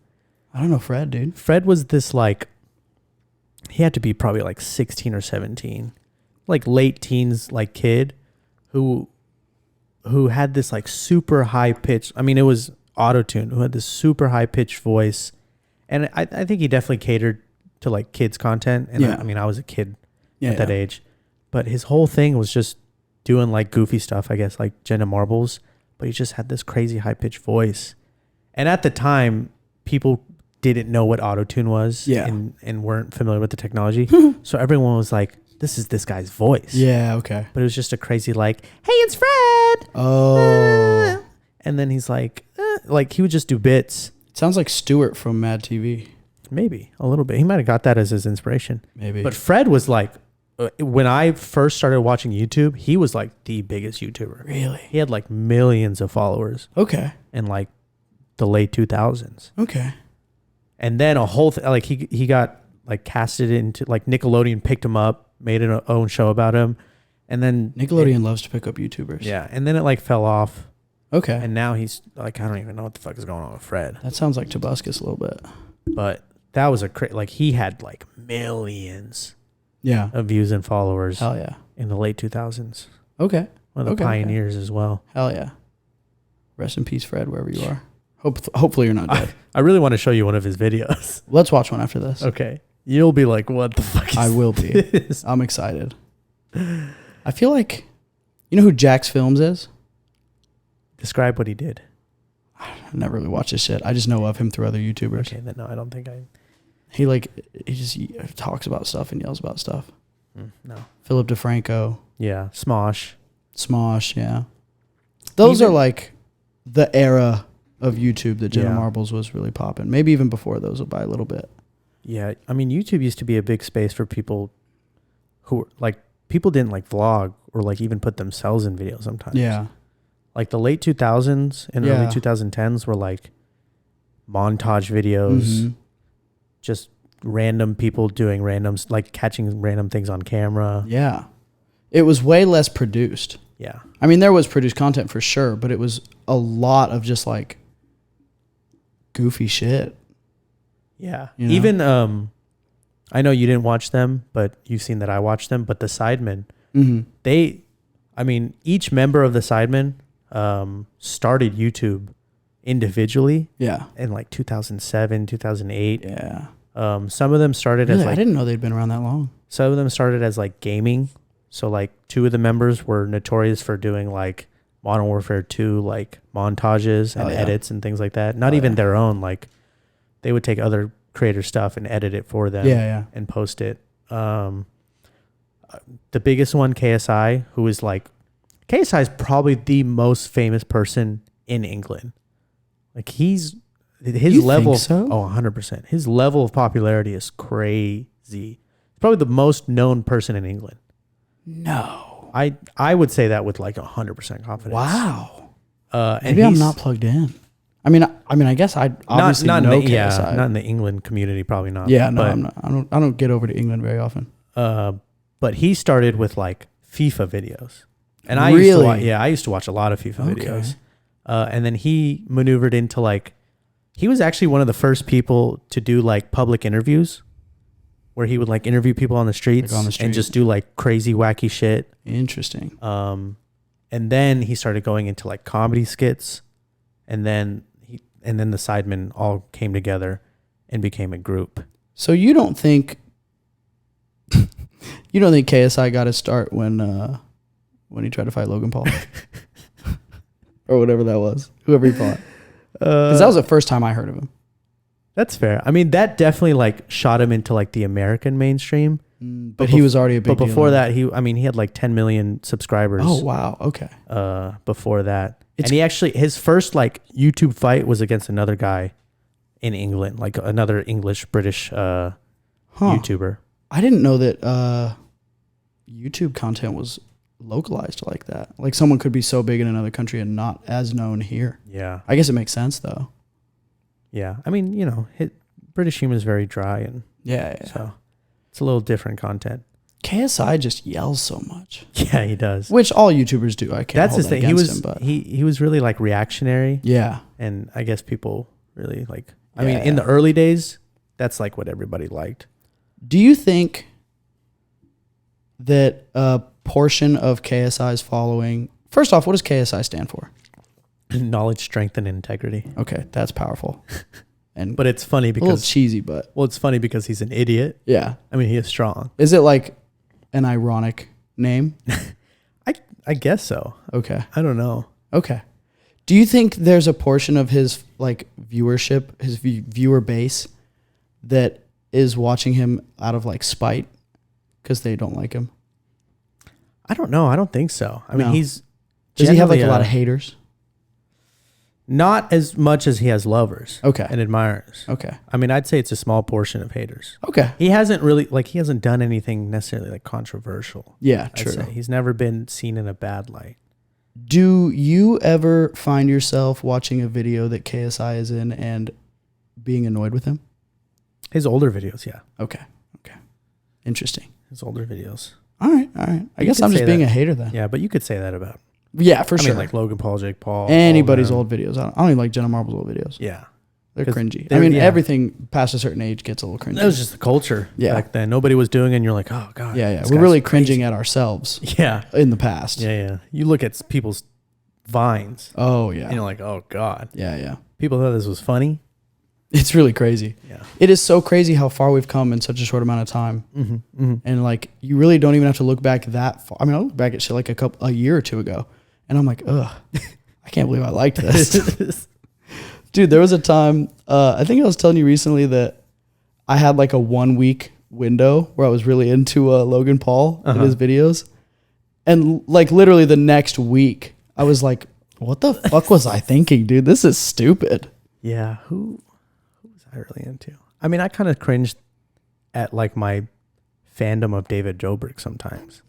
Speaker 1: I don't know Fred, dude.
Speaker 2: Fred was this like... He had to be probably like 16 or 17. Like late teens, like kid who had this like super high pitch. I mean, it was auto-tune, who had this super high pitched voice. And I think he definitely catered to like kids content. And I mean, I was a kid at that age, but his whole thing was just doing like goofy stuff, I guess, like Jenna Marbles, but he just had this crazy high pitched voice. And at the time, people didn't know what auto-tune was and weren't familiar with the technology. So everyone was like, this is this guy's voice.
Speaker 1: Yeah, okay.
Speaker 2: But it was just a crazy like, hey, it's Fred.
Speaker 1: Oh.
Speaker 2: And then he's like he would just do bits.
Speaker 1: It sounds like Stewart from Mad TV.
Speaker 2: Maybe a little bit. He might have got that as his inspiration.
Speaker 1: Maybe.
Speaker 2: But Fred was like, when I first started watching YouTube, he was like the biggest YouTuber.
Speaker 1: Really?
Speaker 2: He had like millions of followers.
Speaker 1: Okay.
Speaker 2: And like the late 2000s.
Speaker 1: Okay.
Speaker 2: And then a whole like he got like casted into like Nickelodeon picked him up, made an own show about him, and then
Speaker 1: Nickelodeon loves to pick up YouTubers.
Speaker 2: Yeah, and then it like fell off.
Speaker 1: Okay.
Speaker 2: And now he's like, I don't even know what the fuck is going on with Fred.
Speaker 1: That sounds like Tobuscus a little bit.
Speaker 2: But that was like he had like millions.
Speaker 1: Yeah.
Speaker 2: Of views and followers.
Speaker 1: Hell yeah.
Speaker 2: In the late 2000s.
Speaker 1: Okay.
Speaker 2: One of the pioneers as well.
Speaker 1: Hell yeah. Rest in peace, Fred, wherever you are. Hopefully you're not dead.
Speaker 2: I really want to show you one of his videos.
Speaker 1: Let's watch one after this.
Speaker 2: Okay. You'll be like, what the fuck is this?
Speaker 1: I will be. I'm excited. I feel like, you know who Jax Films is?
Speaker 2: Describe what he did.
Speaker 1: I never really watched his shit. I just know of him through other YouTubers.
Speaker 2: Okay, then no, I don't think
Speaker 1: He just talks about stuff and yells about stuff.
Speaker 2: No.
Speaker 1: Philip DeFranco.
Speaker 2: Yeah. Smosh,
Speaker 1: yeah. Those are like the era of YouTube that Jenna Marbles was really popping. Maybe even before those by a little bit.
Speaker 2: Yeah. I mean, YouTube used to be a big space for people who like, people didn't like vlog or like even put themselves in videos sometimes.
Speaker 1: Yeah.
Speaker 2: Like the late 2000s and early 2010s were like montage videos, just random people doing randoms, like catching random things on camera.
Speaker 1: Yeah. It was way less produced.
Speaker 2: Yeah.
Speaker 1: I mean, there was produced content for sure, but it was a lot of just like goofy shit.
Speaker 2: Yeah. You know? Even, I know you didn't watch them, but you've seen that I watched them, but the Sidemen, each member of the Sidemen started YouTube individually.
Speaker 1: Yeah.
Speaker 2: In like 2007, 2008.
Speaker 1: Yeah.
Speaker 2: Some of them started as like,
Speaker 1: I didn't know they'd been around that long.
Speaker 2: Some of them started as like gaming. So like 2 of the members were notorious for doing like Modern Warfare 2, like montages and edits and things like that. Not even their own, like they would take other creator stuff and edit it for them and post it. The biggest one, KSI, who is like, KSI is probably the most famous person in England. Like his level.
Speaker 1: Think so?
Speaker 2: 100%. His level of popularity is crazy. He's probably the most known person in England.
Speaker 1: No.
Speaker 2: I would say that with like 100% confidence.
Speaker 1: Wow.
Speaker 2: Maybe
Speaker 1: I'm not plugged in. I mean, I guess I obviously
Speaker 2: not
Speaker 1: know
Speaker 2: KSI.
Speaker 1: KSI.
Speaker 2: Not in the England community, probably not.
Speaker 1: Yeah, no, I'm not. I don't get over to England very often.
Speaker 2: But he started with like FIFA videos. And I used to watch a lot of FIFA videos. And then he maneuvered into like, he was actually one of the first people to do like public interviews where he would like interview people on the streets, and just do like crazy wacky shit.
Speaker 1: Interesting.
Speaker 2: And then he started going into like comedy skits, and then the Sidemen all came together and became a group.
Speaker 1: So you don't think KSI got his start when he tried to fight Logan Paul or whatever that was, whoever he fought? Because that was the first time I heard of him.
Speaker 2: That's fair. I mean, that definitely like shot him into like the American mainstream.
Speaker 1: But he was already a big deal.
Speaker 2: But before that, he had like 10 million subscribers.
Speaker 1: Oh, wow. Okay.
Speaker 2: Before that. And he actually, his first like YouTube fight was against another guy in England, like another British YouTuber.
Speaker 1: I didn't know that YouTube content was localized like that. Like someone could be so big in another country and not as known here.
Speaker 2: Yeah.
Speaker 1: I guess it makes sense though.
Speaker 2: Yeah. I mean, British humor is very dry and so it's a little different content.
Speaker 1: KSI just yells so much.
Speaker 2: Yeah, he does.
Speaker 1: Which all YouTubers do. I can't.
Speaker 2: That's
Speaker 1: hold
Speaker 2: his
Speaker 1: that
Speaker 2: thing.
Speaker 1: But
Speaker 2: He was really like reactionary.
Speaker 1: Yeah.
Speaker 2: And I guess people really like. I mean, in the early days, that's like what everybody liked.
Speaker 1: Do you think that a portion of KSI's following? First off, what does KSI stand for?
Speaker 2: Knowledge, strength, and integrity.
Speaker 1: Okay, that's powerful.
Speaker 2: But it's funny because
Speaker 1: a little cheesy, but
Speaker 2: it's funny because he's an idiot.
Speaker 1: Yeah.
Speaker 2: I mean, he is strong.
Speaker 1: Is it like an ironic name?
Speaker 2: I guess so.
Speaker 1: Okay.
Speaker 2: I don't know.
Speaker 1: Okay. Do you think there's a portion of his like viewership, his viewer base that is watching him out of like spite because they don't like him?
Speaker 2: I don't know. I don't think so. I mean, does
Speaker 1: he have like a lot of haters?
Speaker 2: Not as much as he has lovers.
Speaker 1: Okay.
Speaker 2: And admirers.
Speaker 1: Okay.
Speaker 2: I mean, I'd say it's a small portion of haters.
Speaker 1: Okay.
Speaker 2: He hasn't done anything necessarily like controversial.
Speaker 1: Yeah, true.
Speaker 2: He's never been seen in a bad light.
Speaker 1: Do you ever find yourself watching a video that KSI is in and being annoyed with him?
Speaker 2: His older videos, yeah.
Speaker 1: Okay. Interesting.
Speaker 2: His older videos.
Speaker 1: All right. I guess I'm just being a hater then.
Speaker 2: Yeah, but you could say that about.
Speaker 1: Yeah, for sure.
Speaker 2: Mean, like Logan Paul, Jake Paul.
Speaker 1: Anybody's old videos. I don't even like Jenna Marbles' old videos.
Speaker 2: Yeah.
Speaker 1: They're cringy. I mean, everything past a certain age gets a little cringy.
Speaker 2: That was just the culture back then. Nobody was doing it, and you're like, oh, God.
Speaker 1: Yeah. We're really cringing at ourselves.
Speaker 2: Yeah.
Speaker 1: In the past.
Speaker 2: Yeah. You look at people's vines.
Speaker 1: Oh, yeah.
Speaker 2: And you're like, oh, God.
Speaker 1: Yeah.
Speaker 2: People thought this was funny.
Speaker 1: It's really crazy.
Speaker 2: Yeah.
Speaker 1: It is so crazy how far we've come in such a short amount of time. And like, you really don't even have to look back that far. I mean, I look back at shit like a year or two ago, and I'm like, ugh, I can't believe I liked this. Dude, there was a time, I think I was telling you recently that I had like a 1 week window where I was really into Logan Paul and his videos. And like literally the next week, I was like, what the fuck was I thinking, dude? This is stupid.
Speaker 2: Yeah. Who was I really into? I mean, I kind of cringed at like my fandom of David Dobrik sometimes.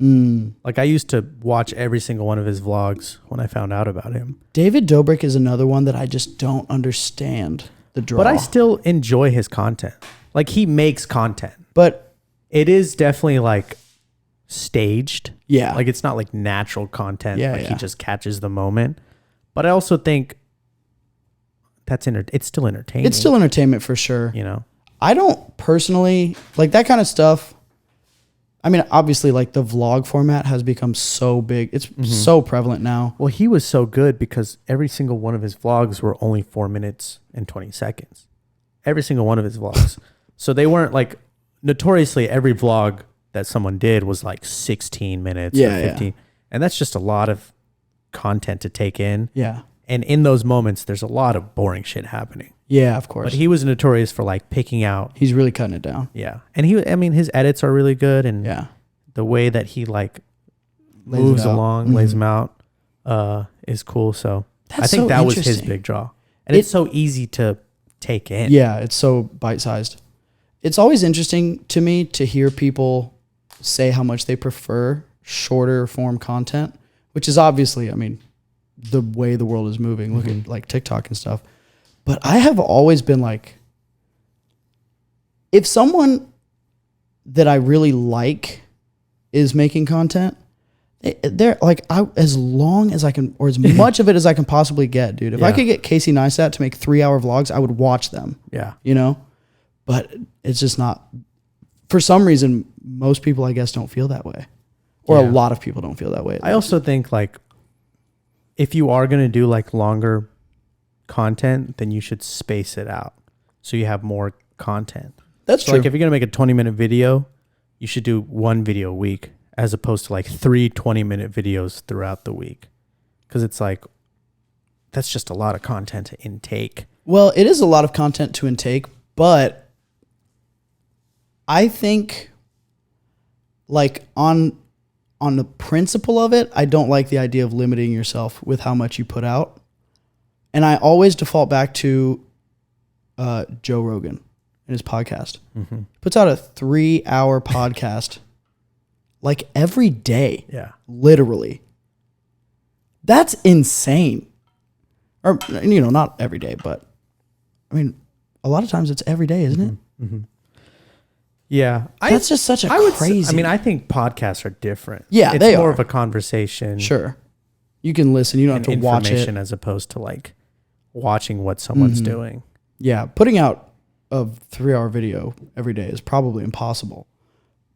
Speaker 2: Like I used to watch every single one of his vlogs when I found out about him.
Speaker 1: David Dobrik is another one that I just don't understand the draw.
Speaker 2: But I still enjoy his content. Like he makes content.
Speaker 1: But
Speaker 2: it is definitely like staged.
Speaker 1: Yeah.
Speaker 2: Like it's not like natural content.
Speaker 1: Yeah,
Speaker 2: He just catches the moment. But I also think it's still entertaining.
Speaker 1: It's still entertainment for sure.
Speaker 2: You know?
Speaker 1: I don't personally like that kind of stuff. I mean, obviously, like the vlog format has become so big. It's so prevalent now.
Speaker 2: Well, he was so good because every single one of his vlogs were only 4 minutes and 20 seconds. Every single one of his vlogs. So they weren't like, notoriously, every vlog that someone did was like 16 minutes or 15. Yeah. And that's just a lot of content to take in.
Speaker 1: Yeah.
Speaker 2: And in those moments, there's a lot of boring shit happening.
Speaker 1: Yeah, of course.
Speaker 2: But he was notorious for like picking out.
Speaker 1: He's really cutting it down.
Speaker 2: Yeah. And his edits are really good. And the way that he like moves along, lays them out, is cool. So I think that was his big draw. And it's so easy to take in.
Speaker 1: Yeah. It's so bite-sized. It's always interesting to me to hear people say how much they prefer shorter form content, which is obviously, I mean, the way the world is moving. Look at like TikTok and stuff. But I have always been like, if someone that I really like is making content, they're like, as long as I can, or as much of it as I can possibly get, dude. If I could get Casey Neistat to make 3-hour vlogs, I would watch them.
Speaker 2: Yeah.
Speaker 1: You know? But it's just not, for some reason, most people, I guess, don't feel that way. Or a lot of people don't feel that way.
Speaker 2: I also think like, if you are going to do like longer content, then you should space it out so you have more content.
Speaker 1: That's true.
Speaker 2: Like if you're going to make a 20-minute video, you should do one video a week as opposed to like 3 20-minute videos throughout the week. Because it's like, that's just a lot of content to intake.
Speaker 1: Well, it is a lot of content to intake, but I think like on the principle of it, I don't like the idea of limiting yourself with how much you put out. And I always default back to Joe Rogan and his podcast. He puts out a 3-hour podcast like every day.
Speaker 2: Yeah.
Speaker 1: Literally. That's insane. Or, you know, not every day, but I mean, a lot of times it's every day, isn't it?
Speaker 2: Yeah.
Speaker 1: That's just such a crazy.
Speaker 2: I mean, I think podcasts are different.
Speaker 1: Yeah,
Speaker 2: it's more of a conversation.
Speaker 1: Sure. You can listen. You don't have to watch it.
Speaker 2: As opposed to like watching what someone's doing.
Speaker 1: Yeah. Putting out a 3-hour video every day is probably impossible.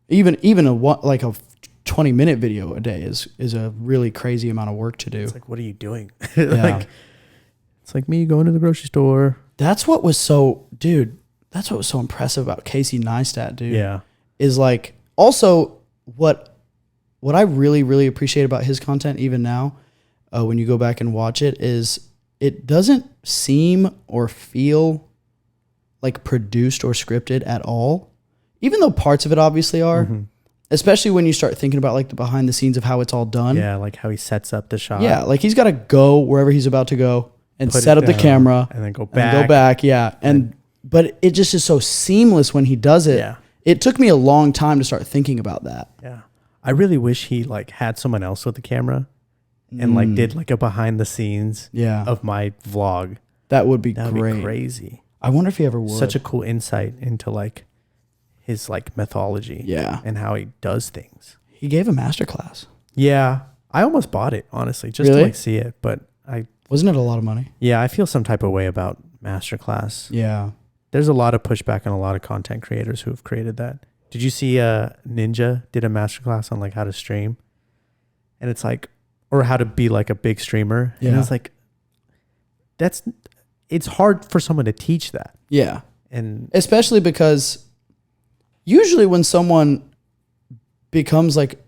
Speaker 1: Even a 20-minute video a day is a really crazy amount of work to do.
Speaker 2: It's like, what are you doing?
Speaker 1: Yeah.
Speaker 2: It's like me going to the grocery store.
Speaker 1: That's what was so impressive about Casey Neistat, dude.
Speaker 2: Yeah.
Speaker 1: Is like, also what I really, really appreciate about his content even now, when you go back and watch it, is it doesn't seem or feel like produced or scripted at all. Even though parts of it obviously are, especially when you start thinking about like the behind the scenes of how it's all done.
Speaker 2: Yeah, like how he sets up the shot.
Speaker 1: Yeah, like he's got to go wherever he's about to go and set up the camera.
Speaker 2: And then go back.
Speaker 1: Yeah. But it just is so seamless when he does it.
Speaker 2: Yeah.
Speaker 1: It took me a long time to start thinking about that.
Speaker 2: Yeah. I really wish he like had someone else with the camera and like did like a behind the scenes of my vlog.
Speaker 1: That would be
Speaker 2: That'd
Speaker 1: great.
Speaker 2: Be crazy.
Speaker 1: I wonder if he ever would.
Speaker 2: Such a cool insight into like his like mythology.
Speaker 1: Yeah.
Speaker 2: And how he does things.
Speaker 1: He gave a masterclass.
Speaker 2: Yeah. I almost bought it, honestly, just to like see it. But
Speaker 1: wasn't it a lot of money?
Speaker 2: Yeah, I feel some type of way about masterclass.
Speaker 1: Yeah.
Speaker 2: There's a lot of pushback on a lot of content creators who have created that. Did you see Ninja did a masterclass on like how to stream? And it's like, or how to be like a big streamer. Yeah. And it's like, it's hard for someone to teach that.
Speaker 1: Yeah.
Speaker 2: And
Speaker 1: especially because usually when someone becomes like,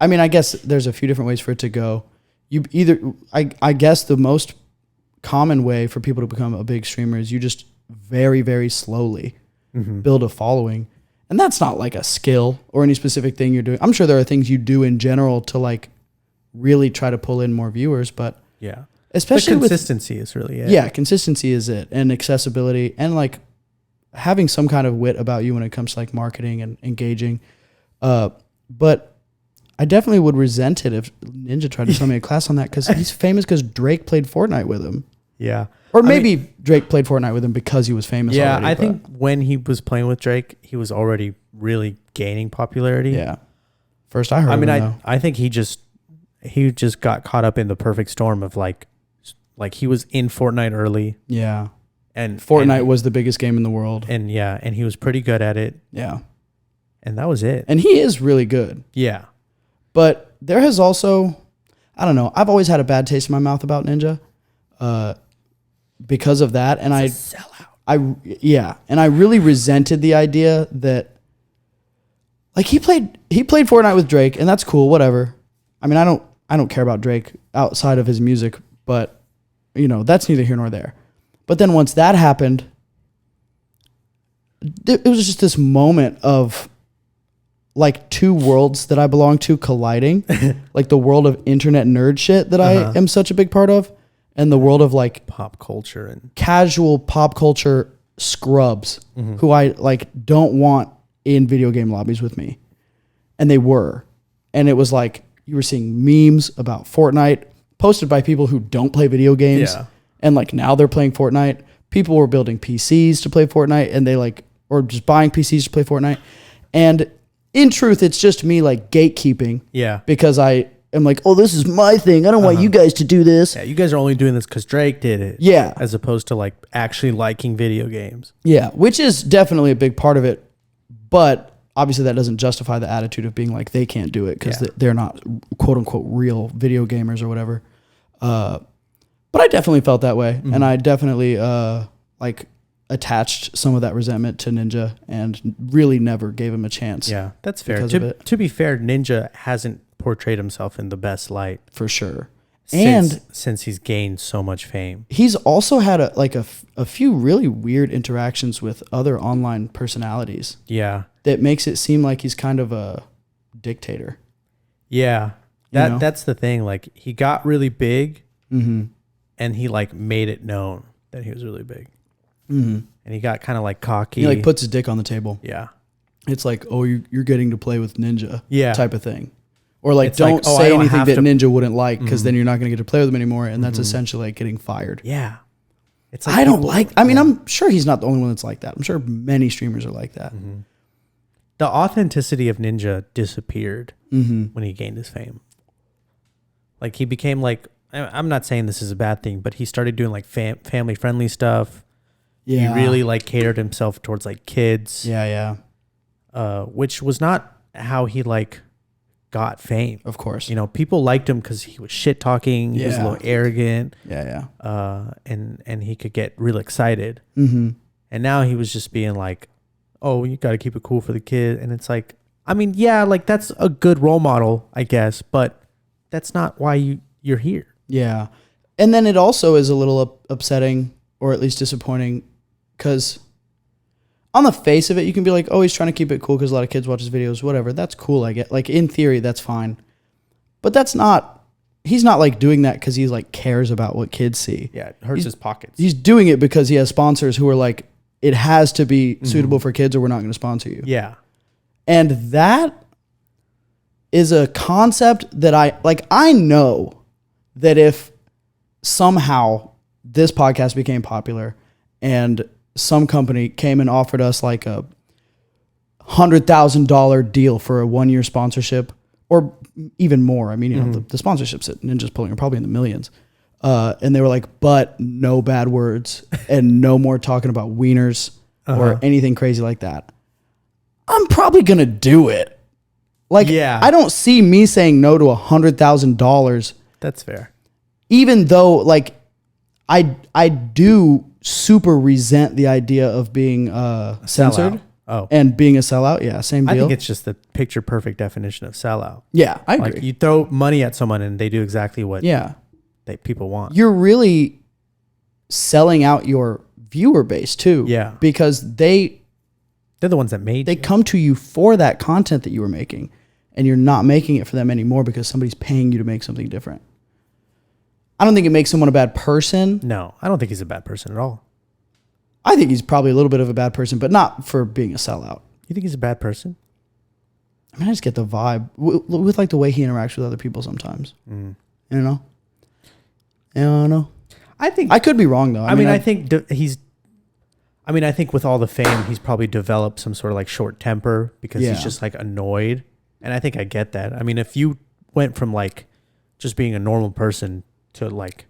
Speaker 1: I mean, I guess there's a few different ways for it to go. You either, I guess the most common way for people to become a big streamer is you just very, very slowly build a following. And that's not like a skill or any specific thing you're doing. I'm sure there are things you do in general to like really try to pull in more viewers, but
Speaker 2: yeah,
Speaker 1: especially
Speaker 2: the consistency is really it.
Speaker 1: Yeah, consistency is it, and accessibility, and like having some kind of wit about you when it comes to like marketing and engaging. But I definitely would resent it if Ninja tried to tell me a class on that, because he's famous because Drake played Fortnite with him.
Speaker 2: Yeah.
Speaker 1: Or maybe Drake played Fortnite with him because he was famous.
Speaker 2: Yeah,
Speaker 1: already,
Speaker 2: I think when he was playing with Drake, he was already really gaining popularity.
Speaker 1: Yeah. First I heard of him,
Speaker 2: I think he just got caught up in the perfect storm of like he was in Fortnite early.
Speaker 1: Yeah.
Speaker 2: And
Speaker 1: Fortnite was the biggest game in the world.
Speaker 2: And yeah, and he was pretty good at it.
Speaker 1: Yeah.
Speaker 2: And that was it.
Speaker 1: And he is really good.
Speaker 2: Yeah.
Speaker 1: But there has also, I don't know, I've always had a bad taste in my mouth about Ninja. Because of that, and
Speaker 2: it's a sellout.
Speaker 1: And I really resented the idea that, like, he played Fortnite with Drake, and that's cool, whatever. I mean, I don't care about Drake outside of his music, but you know, that's neither here nor there. But then once that happened, it was just this moment of like two worlds that I belong to colliding, like the world of internet nerd shit that I am such a big part of, and the world of like
Speaker 2: pop culture and
Speaker 1: casual pop culture scrubs who I like don't want in video game lobbies with me. And they were. And it was like you were seeing memes about Fortnite posted by people who don't play video games. Yeah. And like now they're playing Fortnite. People were building PCs to play Fortnite, and they like, or just buying PCs to play Fortnite. And in truth, it's just me like gatekeeping.
Speaker 2: Yeah.
Speaker 1: Because I am like, oh, this is my thing. I don't want you guys to do this.
Speaker 2: Yeah, you guys are only doing this because Drake did it.
Speaker 1: Yeah.
Speaker 2: As opposed to like actually liking video games.
Speaker 1: Yeah, which is definitely a big part of it. But obviously that doesn't justify the attitude of being like they can't do it because they're not quote unquote real video gamers or whatever. But I definitely felt that way. And I definitely like attached some of that resentment to Ninja and really never gave him a chance.
Speaker 2: Yeah, that's fair. To be fair, Ninja hasn't portrayed himself in the best light
Speaker 1: for sure.
Speaker 2: Since he's gained so much fame,
Speaker 1: he's also had a few really weird interactions with other online personalities.
Speaker 2: Yeah,
Speaker 1: that makes it seem like he's kind of a dictator.
Speaker 2: Yeah, that's the thing. Like he got really big, and he like made it known that he was really big, and he got kind of like cocky.
Speaker 1: He like puts his dick on the table.
Speaker 2: Yeah,
Speaker 1: it's like, oh, you're getting to play with Ninja.
Speaker 2: Yeah,
Speaker 1: type of thing. Or like, don't say anything that Ninja wouldn't like, because then you're not going to get to play with him anymore, and that's essentially like getting fired.
Speaker 2: Yeah.
Speaker 1: It's like I mean, I'm sure he's not the only one that's like that. I'm sure many streamers are like that.
Speaker 2: The authenticity of Ninja disappeared when he gained his fame. Like he became like, I'm not saying this is a bad thing, but he started doing like family friendly stuff. Yeah. He really like catered himself towards like kids.
Speaker 1: Yeah.
Speaker 2: Which was not how he like got fame.
Speaker 1: Of course.
Speaker 2: You know, people liked him because he was shit talking. He was a little arrogant.
Speaker 1: Yeah.
Speaker 2: And he could get real excited. And now he was just being like, oh, you got to keep it cool for the kid. And it's like, I mean, yeah, like that's a good role model, I guess, but that's not why you're here.
Speaker 1: Yeah. And then it also is a little upsetting, or at least disappointing, because on the face of it, you can be like, oh, he's trying to keep it cool because a lot of kids watch his videos, whatever. That's cool, I get. Like, in theory, that's fine. But that's not, he's not like doing that because he like cares about what kids see.
Speaker 2: Yeah, it hurts his pockets.
Speaker 1: He's doing it because he has sponsors who are like, it has to be suitable for kids or we're not going to sponsor you.
Speaker 2: Yeah.
Speaker 1: And that is a concept that I know that if somehow this podcast became popular and some company came and offered us like a $100,000 deal for a 1-year sponsorship or even more. I mean, you know, the sponsorships at Ninja's Pulling are probably in the millions. And they were like, but no bad words and no more talking about wieners or anything crazy like that. I'm probably going to do it. Like, I don't see me saying no to $100,000.
Speaker 2: That's fair.
Speaker 1: Even though, like, I do super resent the idea of being censored and being a sellout. Yeah, same deal.
Speaker 2: I think it's just the picture perfect definition of sellout.
Speaker 1: Yeah, I agree.
Speaker 2: Like, you throw money at someone and they do exactly what people want.
Speaker 1: You're really selling out your viewer base too.
Speaker 2: Yeah,
Speaker 1: because they're
Speaker 2: the ones that made.
Speaker 1: They come to you for that content that you were making, and you're not making it for them anymore because somebody's paying you to make something different. I don't think it makes someone a bad person.
Speaker 2: No, I don't think he's a bad person at all.
Speaker 1: I think he's probably a little bit of a bad person, but not for being a sellout.
Speaker 2: You think he's a bad person?
Speaker 1: I mean, I just get the vibe with like the way he interacts with other people sometimes. You know? I don't know. I think I could be wrong though.
Speaker 2: I think with all the fame, he's probably developed some sort of like short temper because he's just like annoyed. And I think I get that. I mean, if you went from like just being a normal person to like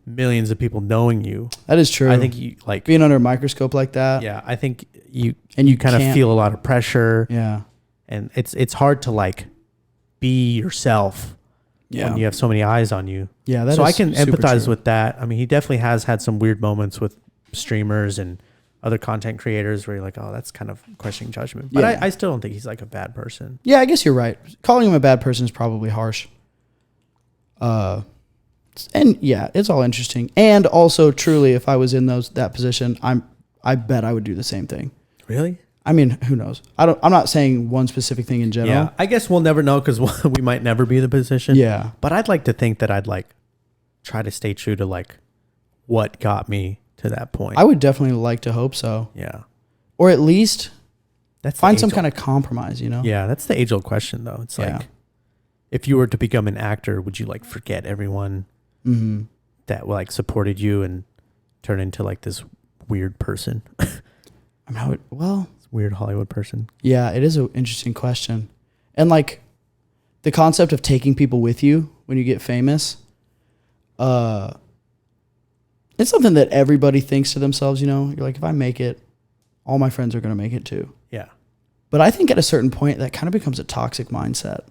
Speaker 2: millions of people knowing you,
Speaker 1: that is true.
Speaker 2: I think you like
Speaker 1: being under a microscope like that.
Speaker 2: Yeah, I think you kind of feel a lot of pressure.
Speaker 1: Yeah,
Speaker 2: and it's hard to like be yourself when you have so many eyes on you.
Speaker 1: Yeah,
Speaker 2: so I can empathize with that. I mean, he definitely has had some weird moments with streamers and other content creators where you're like, oh, that's kind of questioning judgment. But I still don't think he's like a bad person.
Speaker 1: Yeah, I guess you're right. Calling him a bad person is probably harsh. And yeah, it's all interesting. And also, truly, if I was in that position, I bet I would do the same thing.
Speaker 2: Really?
Speaker 1: I mean, who knows? I'm not saying one specific thing in general.
Speaker 2: Yeah, I guess we'll never know because we might never be in the position.
Speaker 1: Yeah.
Speaker 2: But I'd like to think that I'd like try to stay true to like what got me to that point.
Speaker 1: I would definitely like to hope so.
Speaker 2: Yeah.
Speaker 1: Or at least find some kind
Speaker 2: of
Speaker 1: compromise, you know?
Speaker 2: Yeah, that's the age-old question though. It's like, if you were to become an actor, would you like forget everyone that like supported you and turn into like this weird person?
Speaker 1: I mean,
Speaker 2: weird Hollywood person.
Speaker 1: Yeah, it is an interesting question. And like the concept of taking people with you when you get famous, it's something that everybody thinks to themselves, you know? You're like, if I make it, all my friends are going to make it too.
Speaker 2: Yeah.
Speaker 1: But I think at a certain point that kind of becomes a toxic mindset.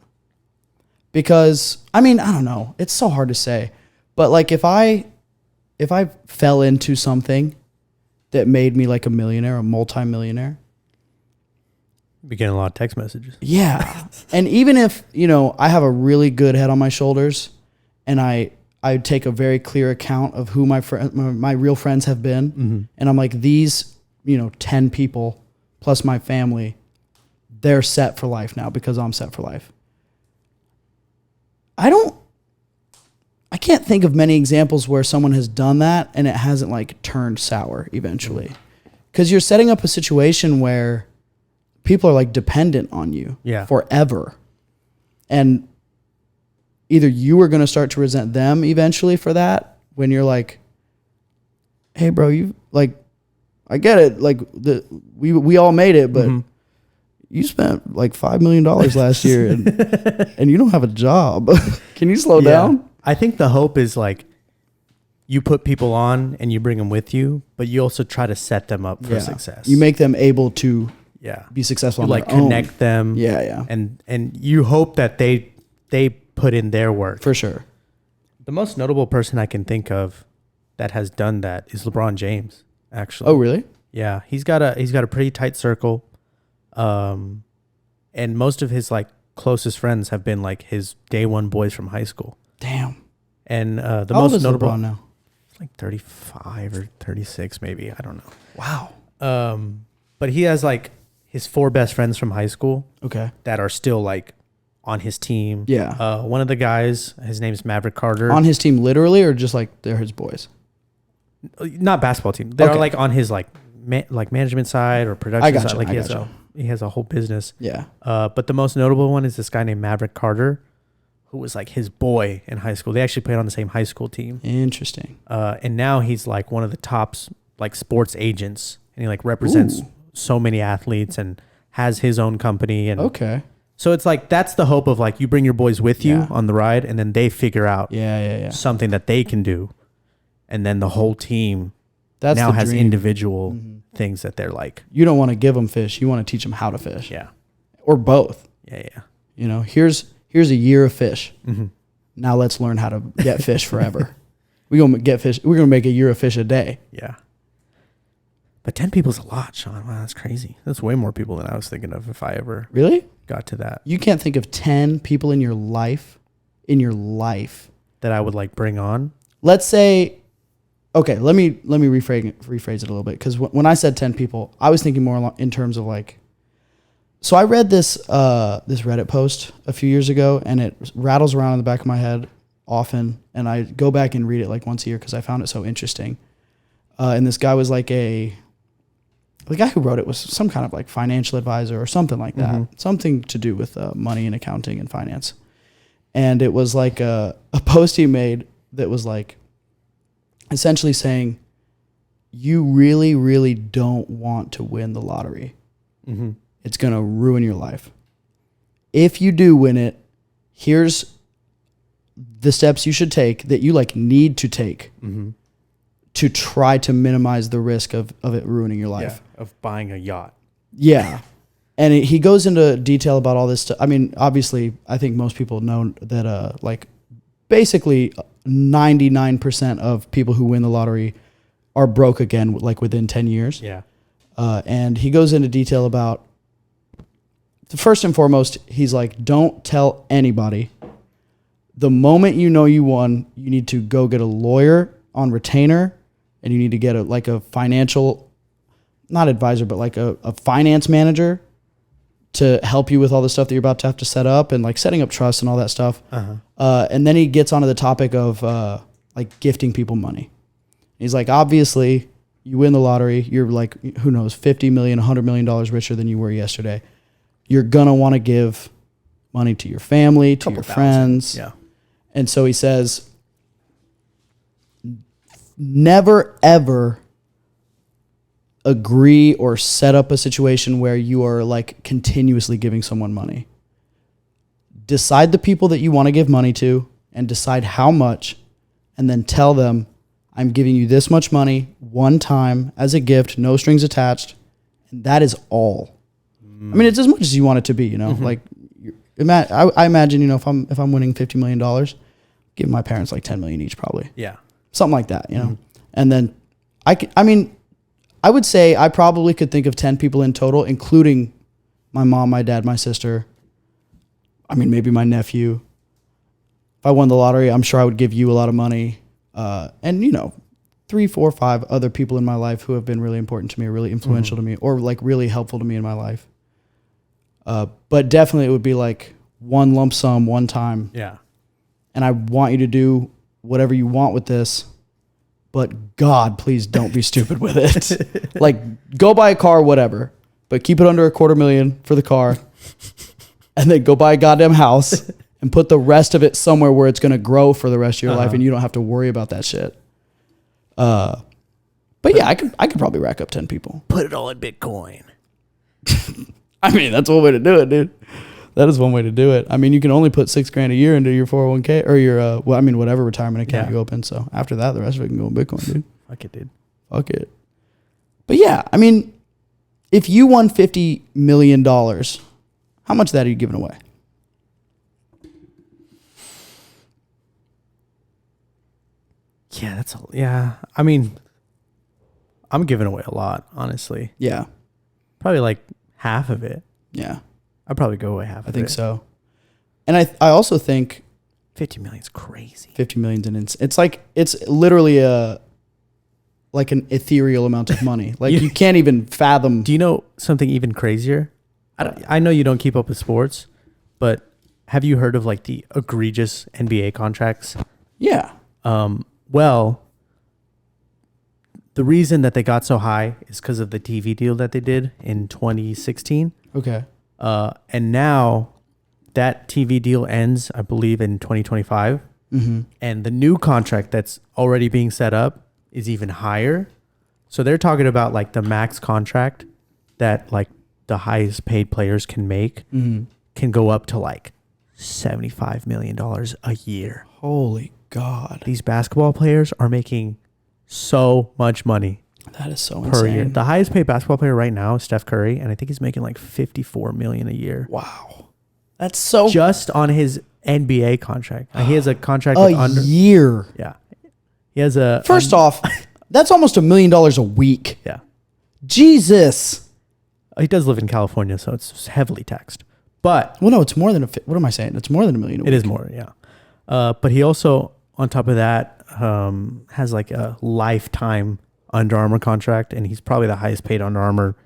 Speaker 1: Because, I mean, I don't know. It's so hard to say. But like if I fell into something that made me like a millionaire, a multi-millionaire.
Speaker 2: Be getting a lot of text messages.
Speaker 1: Yeah. And even if, you know, I have a really good head on my shoulders and I take a very clear account of who my real friends have been. And I'm like, these, you know, 10 people plus my family, they're set for life now because I'm set for life. I can't think of many examples where someone has done that and it hasn't like turned sour eventually. Because you're setting up a situation where people are like dependent on you forever. And either you are going to start to resent them eventually for that when you're like, hey bro, you like, I get it. Like we all made it, but you spent like $5 million last year and you don't have a job. Can you slow down?
Speaker 2: I think the hope is like you put people on and you bring them with you, but you also try to set them up for success.
Speaker 1: You make them able to be successful.
Speaker 2: You like connect them.
Speaker 1: Yeah.
Speaker 2: And you hope that they put in their work.
Speaker 1: For sure.
Speaker 2: The most notable person I can think of that has done that is LeBron James, actually.
Speaker 1: Oh, really?
Speaker 2: Yeah. He's got a pretty tight circle. And most of his like closest friends have been like his day one boys from high school.
Speaker 1: Damn.
Speaker 2: And the
Speaker 1: How
Speaker 2: most
Speaker 1: old is
Speaker 2: notable
Speaker 1: LeBron now?
Speaker 2: Like 35 or 36 maybe, I don't know.
Speaker 1: Wow.
Speaker 2: But he has like his 4 best friends from high school that are still like on his team.
Speaker 1: Yeah.
Speaker 2: One of the guys, his name's Maverick Carter.
Speaker 1: On his team literally or just like they're his boys?
Speaker 2: Not basketball team. They're like on his like management side or production side. Like he has a whole business.
Speaker 1: Yeah.
Speaker 2: But the most notable one is this guy named Maverick Carter, who was like his boy in high school. They actually played on the same high school team.
Speaker 1: Interesting.
Speaker 2: And now he's like one of the top like sports agents, and he like represents so many athletes and has his own company. And
Speaker 1: okay.
Speaker 2: So it's like, that's the hope of like, you bring your boys with you on the ride, and then they figure out something that they can do. And then the whole team now has individual things that they're like.
Speaker 1: You don't want to give them fish. You want to teach them how to fish.
Speaker 2: Yeah.
Speaker 1: Or both.
Speaker 2: Yeah.
Speaker 1: You know, here's a year of fish. Mm-hmm. Now let's learn how to get fish forever. We're going to get fish. We're going to make a year of fish a day.
Speaker 2: Yeah. But 10 people's a lot, Sean. Wow, that's crazy. That's way more people than I was thinking of if I ever
Speaker 1: really
Speaker 2: got to that.
Speaker 1: You can't think of 10 people in your life
Speaker 2: that I would like bring on.
Speaker 1: Let's say, okay, let me rephrase it a little bit, because when I said 10 people, I was thinking more in terms of like. So I read this Reddit post a few years ago, and it rattles around in the back of my head often, and I go back and read it like once a year because I found it so interesting. And this guy was like the guy who wrote it was some kind of like financial advisor or something like that, something to do with money and accounting and finance. And it was like a post he made that was like essentially saying, you really, really don't want to win the lottery. Mm-hmm. It's going to ruin your life. If you do win it, here's the steps you should take that you like need to take to try to minimize the risk of it ruining your life.
Speaker 2: Yeah, of buying a yacht.
Speaker 1: Yeah. And he goes into detail about all this stuff. I mean, obviously, I think most people know that like basically 99% of people who win the lottery are broke again, like within 10 years.
Speaker 2: Yeah.
Speaker 1: And he goes into detail about, first and foremost, he's like, don't tell anybody. The moment you know you won, you need to go get a lawyer on retainer, and you need to get a financial, not advisor, but like a finance manager to help you with all the stuff that you're about to have to set up, and like setting up trust and all that stuff. And then he gets onto the topic of like gifting people money. He's like, obviously, you win the lottery, you're like, who knows, $50 million, $100 million richer than you were yesterday. You're going to want to give money to your family, to your friends.
Speaker 2: Yeah.
Speaker 1: And so he says, never, ever agree or set up a situation where you are like continuously giving someone money. Decide the people that you want to give money to and decide how much, and then tell them, I'm giving you this much money one time as a gift, no strings attached. And that is all. I mean, it's as much as you want it to be, you know, like I imagine, you know, if I'm winning $50 million, give my parents like 10 million each, probably.
Speaker 2: Yeah.
Speaker 1: Something like that, you know? And then I would say I probably could think of 10 people in total, including my mom, my dad, my sister. I mean, maybe my nephew. If I won the lottery, I'm sure I would give you a lot of money. And, you know, 3, 4, 5 other people in my life who have been really important to me, or really influential to me, or like really helpful to me in my life. But definitely it would be like one lump sum, one time.
Speaker 2: Yeah.
Speaker 1: And I want you to do whatever you want with this, but God, please don't be stupid with it. Like, go buy a car, whatever, but keep it under $250,000 for the car, and then go buy a goddamn house and put the rest of it somewhere where it's going to grow for the rest of your life, and you don't have to worry about that shit. But yeah, I could probably rack up 10 people.
Speaker 2: Put it all in Bitcoin.
Speaker 1: I mean, that's one way to do it, dude. That is one way to do it. I mean, you can only put $6,000 a year into your 401k or your, whatever retirement account you open. So after that, the rest of it can go in Bitcoin, dude.
Speaker 2: Fuck it, dude.
Speaker 1: Fuck it. But yeah, I mean, if you won $50 million, how much of that are you giving away?
Speaker 2: Yeah. I mean, I'm giving away a lot, honestly.
Speaker 1: Yeah.
Speaker 2: Probably like half of it.
Speaker 1: Yeah.
Speaker 2: I'd probably go away half of it.
Speaker 1: I think so. And I also think
Speaker 2: 50 million is crazy.
Speaker 1: 50 million it's like, it's literally like an ethereal amount of money. Like you can't even fathom.
Speaker 2: Do you know something even crazier? I know you don't keep up with sports, but have you heard of like the egregious NBA contracts?
Speaker 1: Yeah.
Speaker 2: Well, the reason that they got so high is because of the TV deal that they did in 2016.
Speaker 1: Okay.
Speaker 2: And now that TV deal ends, I believe, in 2025.
Speaker 1: Mm-hmm.
Speaker 2: And the new contract that's already being set up is even higher. So they're talking about like the max contract that like the highest paid players can make can go up to like $75 million a year.
Speaker 1: Holy God.
Speaker 2: These basketball players are making so much money.
Speaker 1: That is so
Speaker 2: per
Speaker 1: insane.
Speaker 2: year. The highest paid basketball player right now is Steph Curry, and I think he's making like $54 million a year.
Speaker 1: Wow. That's so
Speaker 2: just on his NBA contract. He has a contract
Speaker 1: a year.
Speaker 2: Yeah. He has a
Speaker 1: First off, that's almost $1 million a week.
Speaker 2: Yeah.
Speaker 1: Jesus.
Speaker 2: He does live in California, so it's heavily taxed. But
Speaker 1: well, no, it's more than what am I saying? It's more than $1 million a week.
Speaker 2: It is more, yeah. But he also, on top of that, has like a lifetime Under Armour contract, and he's probably the highest paid Under Armour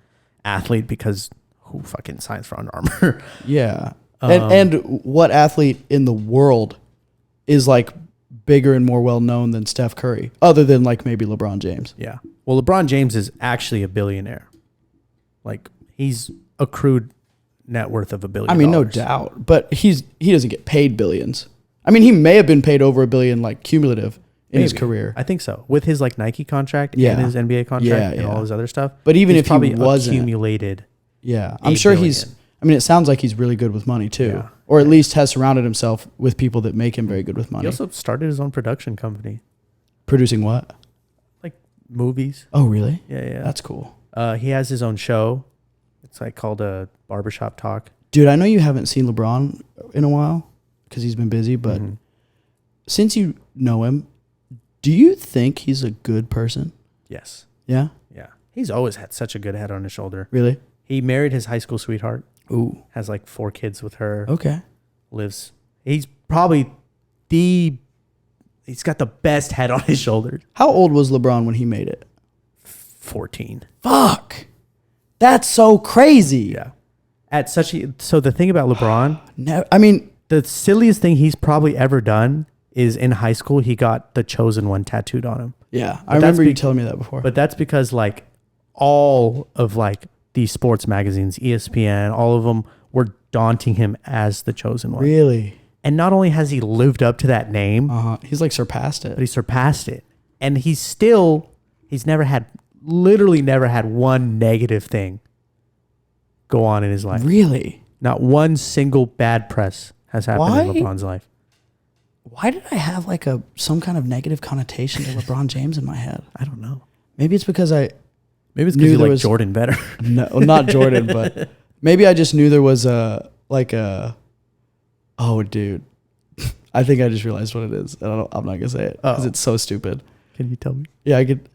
Speaker 2: athlete because who fucking signs for Under Armour?
Speaker 1: Yeah. And what athlete in the world is like bigger and more well known than Steph Curry, other than like maybe LeBron James?
Speaker 2: Yeah. Well, LeBron James is actually a billionaire. Like he's accrued net worth of $1 billion.
Speaker 1: I mean, no doubt, but he doesn't get paid billions. I mean, he may have been paid over $1 billion like cumulative in his career.
Speaker 2: I think so. With his like Nike contract and his NBA contract and all his other stuff.
Speaker 1: But even if
Speaker 2: probably
Speaker 1: he wasn't
Speaker 2: accumulated.
Speaker 1: Yeah. I'm sure
Speaker 2: billion.
Speaker 1: I mean, it sounds like he's really good with money too.
Speaker 2: Yeah.
Speaker 1: Or at least has surrounded himself with people that make him very good with money.
Speaker 2: He also started his own production company.
Speaker 1: Producing what?
Speaker 2: Like movies.
Speaker 1: Oh, really?
Speaker 2: Yeah.
Speaker 1: That's cool.
Speaker 2: He has his own show. It's like called a Barbershop Talk.
Speaker 1: Dude, I know you haven't seen LeBron in a while because he's been busy, but since you know him, do you think he's a good person?
Speaker 2: Yes.
Speaker 1: Yeah?
Speaker 2: Yeah. He's always had such a good head on his shoulder.
Speaker 1: Really?
Speaker 2: He married his high school sweetheart.
Speaker 1: Ooh.
Speaker 2: Has like 4 kids with her.
Speaker 1: Okay.
Speaker 2: He's probably he's got the best head on his shoulders.
Speaker 1: How old was LeBron when he made it?
Speaker 2: 14.
Speaker 1: Fuck. That's so crazy.
Speaker 2: Yeah. So the thing about LeBron,
Speaker 1: no, I mean,
Speaker 2: the silliest thing he's probably ever done is in high school, he got the Chosen One tattooed on him.
Speaker 1: Yeah. I remember you telling me that before.
Speaker 2: But that's because like all of like these sports magazines, ESPN, all of them were daunting him as the Chosen One.
Speaker 1: Really?
Speaker 2: And not only has he lived up to that name,
Speaker 1: he's like surpassed it.
Speaker 2: But he surpassed it. And he's literally never had one negative thing go on in his life.
Speaker 1: Really?
Speaker 2: Not one single bad press has happened in LeBron's life.
Speaker 1: Why did I have like some kind of negative connotation to LeBron James in my head?
Speaker 2: I don't know.
Speaker 1: Maybe it's because
Speaker 2: you like Jordan better.
Speaker 1: No, not Jordan, but maybe I just knew there was oh, dude. I think I just realized what it is. I'm not going to say it because it's so stupid.
Speaker 2: Can you tell me?
Speaker 1: Yeah, I could.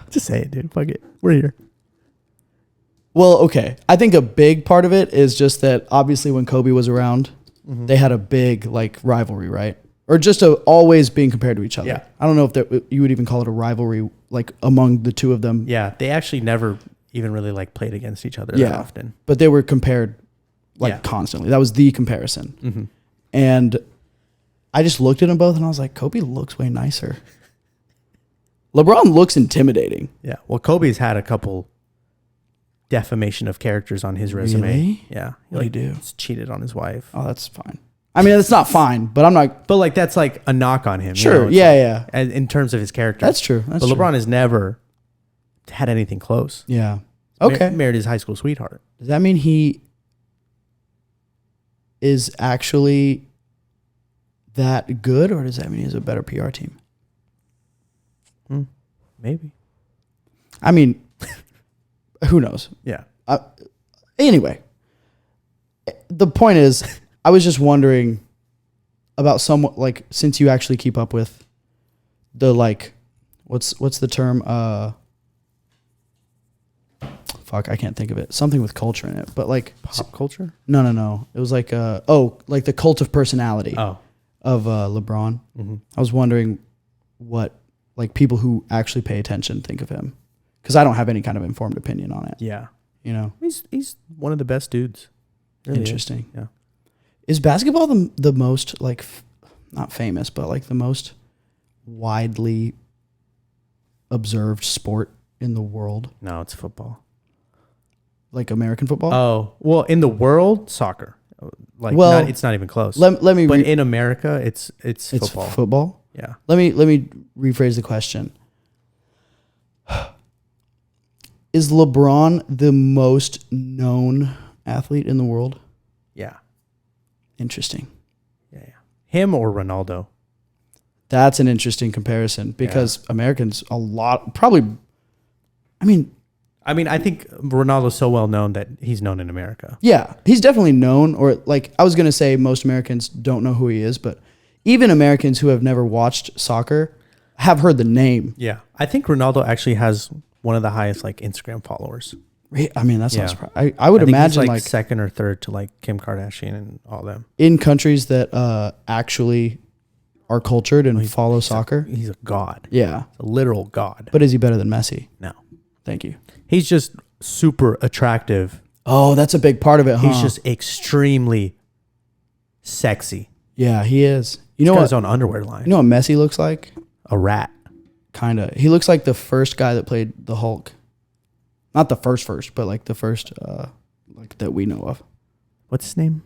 Speaker 2: Just say it, dude. Fuck it. We're here.
Speaker 1: Well, okay. I think a big part of it is just that obviously when Kobe was around, they had a big like rivalry, right? Or just always being compared to each other.
Speaker 2: Yeah.
Speaker 1: I don't know if you would even call it a rivalry, like among the two of them.
Speaker 2: Yeah, they actually never even really like played against each other that often.
Speaker 1: But they were compared like constantly. That was the comparison.
Speaker 2: Mm-hmm.
Speaker 1: And I just looked at them both and I was like, Kobe looks way nicer. LeBron looks intimidating.
Speaker 2: Yeah. Well, Kobe's had a couple defamation of characters on his resume.
Speaker 1: Really?
Speaker 2: Yeah.
Speaker 1: What do you do?
Speaker 2: He's cheated on his wife.
Speaker 1: Oh, that's fine. I mean, it's not fine, but I'm not.
Speaker 2: But like that's like a knock on him.
Speaker 1: Sure.
Speaker 2: You know?
Speaker 1: Yeah.
Speaker 2: In terms of his character.
Speaker 1: That's true. But
Speaker 2: LeBron has never had anything close.
Speaker 1: Yeah. Okay.
Speaker 2: Married his high school sweetheart.
Speaker 1: Does that mean he is actually that good, or does that mean he has a better PR team?
Speaker 2: Maybe.
Speaker 1: I mean, who knows?
Speaker 2: Yeah.
Speaker 1: Anyway, the point is, I was just wondering about somewhat like, since you actually keep up with the like, what's the term? Fuck, I can't think of it. Something with culture in it, but like
Speaker 2: pop culture?
Speaker 1: No. It was like like the cult of personality of LeBron. Mm-hmm. I was wondering what like people who actually pay attention think of him, because I don't have any kind of informed opinion on it.
Speaker 2: Yeah,
Speaker 1: you know,
Speaker 2: he's one of the best dudes.
Speaker 1: Really interesting.
Speaker 2: Yeah.
Speaker 1: Is basketball the most like not famous, but like the most widely observed sport in the world?
Speaker 2: No, it's football.
Speaker 1: Like American football?
Speaker 2: Oh, well, in the world, soccer. it's not even close.
Speaker 1: Let me.
Speaker 2: But in America, it's football.
Speaker 1: Football.
Speaker 2: Yeah.
Speaker 1: Let me rephrase the question. Is LeBron the most known athlete in the world?
Speaker 2: Yeah.
Speaker 1: Interesting.
Speaker 2: Yeah. Him or Ronaldo?
Speaker 1: That's an interesting comparison because Americans probably. I mean,
Speaker 2: I think Ronaldo's so well known that he's known in America.
Speaker 1: Yeah, he's definitely known. Or like I was going to say, most Americans don't know who he is, but even Americans who have never watched soccer have heard the name.
Speaker 2: Yeah, I think Ronaldo actually has one of the highest like Instagram followers.
Speaker 1: I mean, that's not surprising. I would imagine
Speaker 2: he's
Speaker 1: like
Speaker 2: second or third to like Kim Kardashian and all them
Speaker 1: in countries that actually are cultured and follow soccer.
Speaker 2: He's a god.
Speaker 1: Yeah,
Speaker 2: a literal god.
Speaker 1: But is he better than Messi?
Speaker 2: No.
Speaker 1: Thank you.
Speaker 2: He's just super attractive.
Speaker 1: Oh, that's a big part of it, huh?
Speaker 2: He's just extremely sexy.
Speaker 1: Yeah, he is.
Speaker 2: He's got his own underwear line.
Speaker 1: You know what Messi looks like?
Speaker 2: A rat.
Speaker 1: Kind of. He looks like the first guy that played the Hulk. Not the first, but like the first like that we know of.
Speaker 2: What's his name?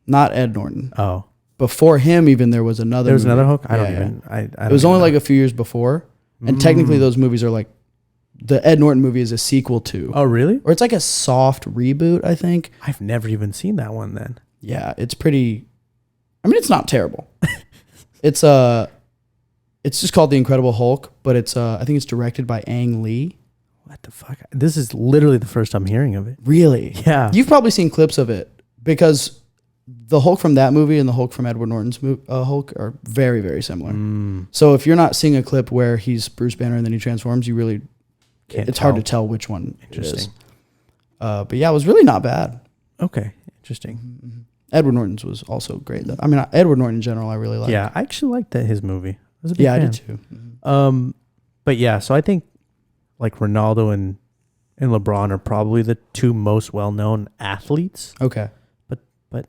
Speaker 1: Not Ed Norton.
Speaker 2: Oh.
Speaker 1: Before him, even there was another.
Speaker 2: There was
Speaker 1: movie.
Speaker 2: another Hulk. I don't even.
Speaker 1: It was only like a few years before, and technically those movies are like the Ed Norton movie is a sequel to.
Speaker 2: Oh, really?
Speaker 1: Or it's like a soft reboot, I think.
Speaker 2: I've never even seen that one. Then.
Speaker 1: Yeah, it's pretty. I mean, it's not terrible. It's just called The Incredible Hulk, but it's I think it's directed by Ang Lee.
Speaker 2: What the fuck? This is literally the first I'm hearing of it.
Speaker 1: Really?
Speaker 2: Yeah.
Speaker 1: You've probably seen clips of it because the Hulk from that movie and the Hulk from Edward Norton's Hulk are very, very similar. So if you're not seeing a clip where he's Bruce Banner and then he transforms, you really it's hard to tell which one it is. But yeah, it was really not bad.
Speaker 2: Okay, interesting.
Speaker 1: Mm-hmm. Edward Norton's was also great though. I mean, Edward Norton in general, I really like.
Speaker 2: Yeah, I actually liked his movie. I was a big fan.
Speaker 1: I did too. Mm-hmm.
Speaker 2: But yeah, so I think like Ronaldo and LeBron are probably the two most well-known athletes.
Speaker 1: Okay.
Speaker 2: But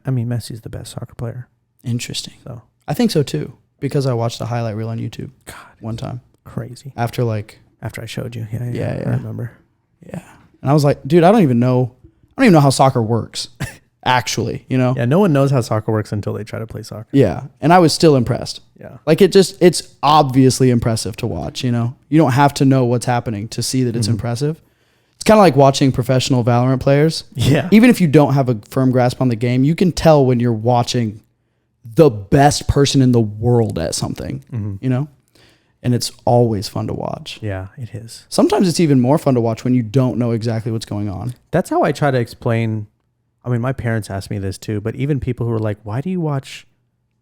Speaker 2: I mean, Messi's the best soccer player.
Speaker 1: Interesting.
Speaker 2: So
Speaker 1: I think so too because I watched the highlight reel on YouTube one time.
Speaker 2: Crazy.
Speaker 1: After
Speaker 2: I showed you. Yeah. I remember.
Speaker 1: Yeah. And I was like, dude, I don't even know how soccer works. Actually, you know?
Speaker 2: Yeah, no one knows how soccer works until they try to play soccer.
Speaker 1: Yeah. And I was still impressed.
Speaker 2: Yeah.
Speaker 1: Like it's obviously impressive to watch, you know? You don't have to know what's happening to see that it's impressive. It's kind of like watching professional Valorant players.
Speaker 2: Yeah.
Speaker 1: Even if you don't have a firm grasp on the game, you can tell when you're watching the best person in the world at something, you know? And it's always fun to watch.
Speaker 2: Yeah, it is.
Speaker 1: Sometimes it's even more fun to watch when you don't know exactly what's going on.
Speaker 2: That's how I try to explain. I mean, my parents asked me this too, but even people who are like, why do you watch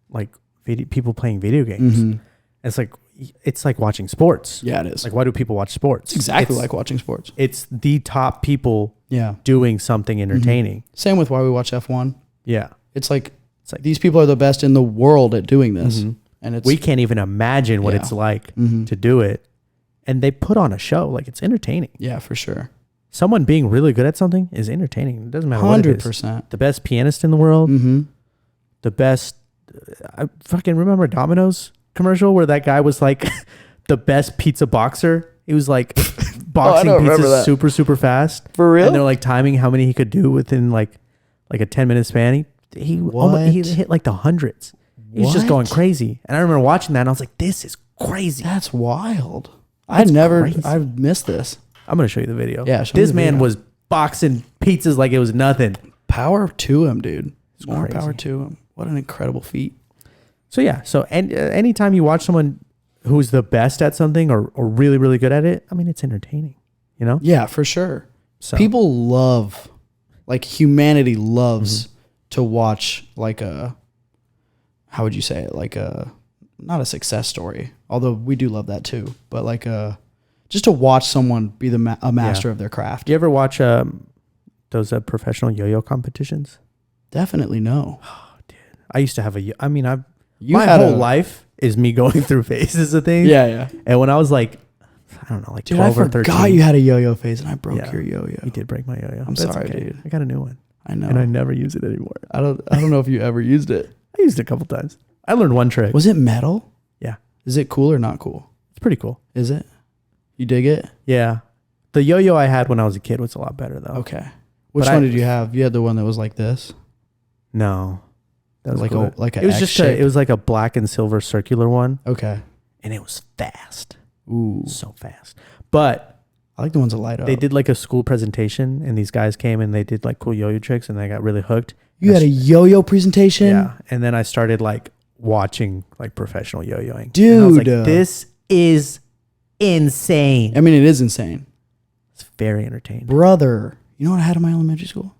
Speaker 2: like people playing video games? It's like watching sports.
Speaker 1: Yeah, it is.
Speaker 2: Like, why do people watch sports?
Speaker 1: It's exactly like watching sports.
Speaker 2: It's the top people doing something entertaining.
Speaker 1: Same with why we watch F1.
Speaker 2: Yeah.
Speaker 1: It's like these people are the best in the world at doing this. And
Speaker 2: we can't even imagine what it's like to do it. And they put on a show. Like, it's entertaining.
Speaker 1: Yeah, for sure.
Speaker 2: Someone being really good at something is entertaining. It doesn't matter what it is.
Speaker 1: 100%.
Speaker 2: The best pianist in the world. The best. I fucking remember Domino's commercial where that guy was like the best pizza boxer. He was like boxing pizzas super, super fast.
Speaker 1: For real?
Speaker 2: And they're like timing how many he could do within like a 10-minute span. He hit like the hundreds. He's just going crazy. And I remember watching that and I was like, this is crazy.
Speaker 1: That's wild.
Speaker 2: Crazy.
Speaker 1: I've missed this.
Speaker 2: I'm going to show you the video.
Speaker 1: Yeah,
Speaker 2: this man was boxing pizzas like it was nothing.
Speaker 1: Power to him, dude. More
Speaker 2: crazy.
Speaker 1: power to him. What an incredible feat.
Speaker 2: So yeah, anytime you watch someone who's the best at something or really, really good at it, I mean, it's entertaining, you know?
Speaker 1: Yeah, for sure.
Speaker 2: So
Speaker 1: people love, like humanity loves to watch like how would you say it? Like not a success story, although we do love that too, but like just to watch someone be a master of their craft.
Speaker 2: Do you ever watch those professional yo-yo competitions?
Speaker 1: Definitely no.
Speaker 2: Oh, dude. I used to have my whole life is me going through phases of things.
Speaker 1: Yeah.
Speaker 2: And when I was like, I don't know, like 12 or 13.
Speaker 1: I forgot you had a yo-yo phase and I broke your yo-yo.
Speaker 2: You did break my yo-yo.
Speaker 1: I'm sorry, dude.
Speaker 2: I got a new one.
Speaker 1: I know.
Speaker 2: And I never use it anymore.
Speaker 1: I don't know if you ever used it.
Speaker 2: I used it a couple times. I learned one trick.
Speaker 1: Was it metal?
Speaker 2: Yeah.
Speaker 1: Is it cool or not cool?
Speaker 2: It's pretty cool.
Speaker 1: Is it? You dig it?
Speaker 2: Yeah. The yo-yo I had when I was a kid was a lot better though.
Speaker 1: Okay. Which one did you have? You had the one that was like this?
Speaker 2: No. That was
Speaker 1: like
Speaker 2: cool.
Speaker 1: it
Speaker 2: was just it was like a black and silver circular one.
Speaker 1: Okay.
Speaker 2: And it was fast.
Speaker 1: Ooh.
Speaker 2: So fast. But
Speaker 1: I like the ones that light up.
Speaker 2: they did like a school presentation and these guys came and they did like cool yo-yo tricks and they got really hooked.
Speaker 1: You had a yo-yo presentation?
Speaker 2: Yeah. And then I started like watching like professional yo-yoing.
Speaker 1: Dude.
Speaker 2: And I was like, this is insane.
Speaker 1: I mean, it is insane.
Speaker 2: It's very entertaining.
Speaker 1: Brother, you know what I had in my elementary school?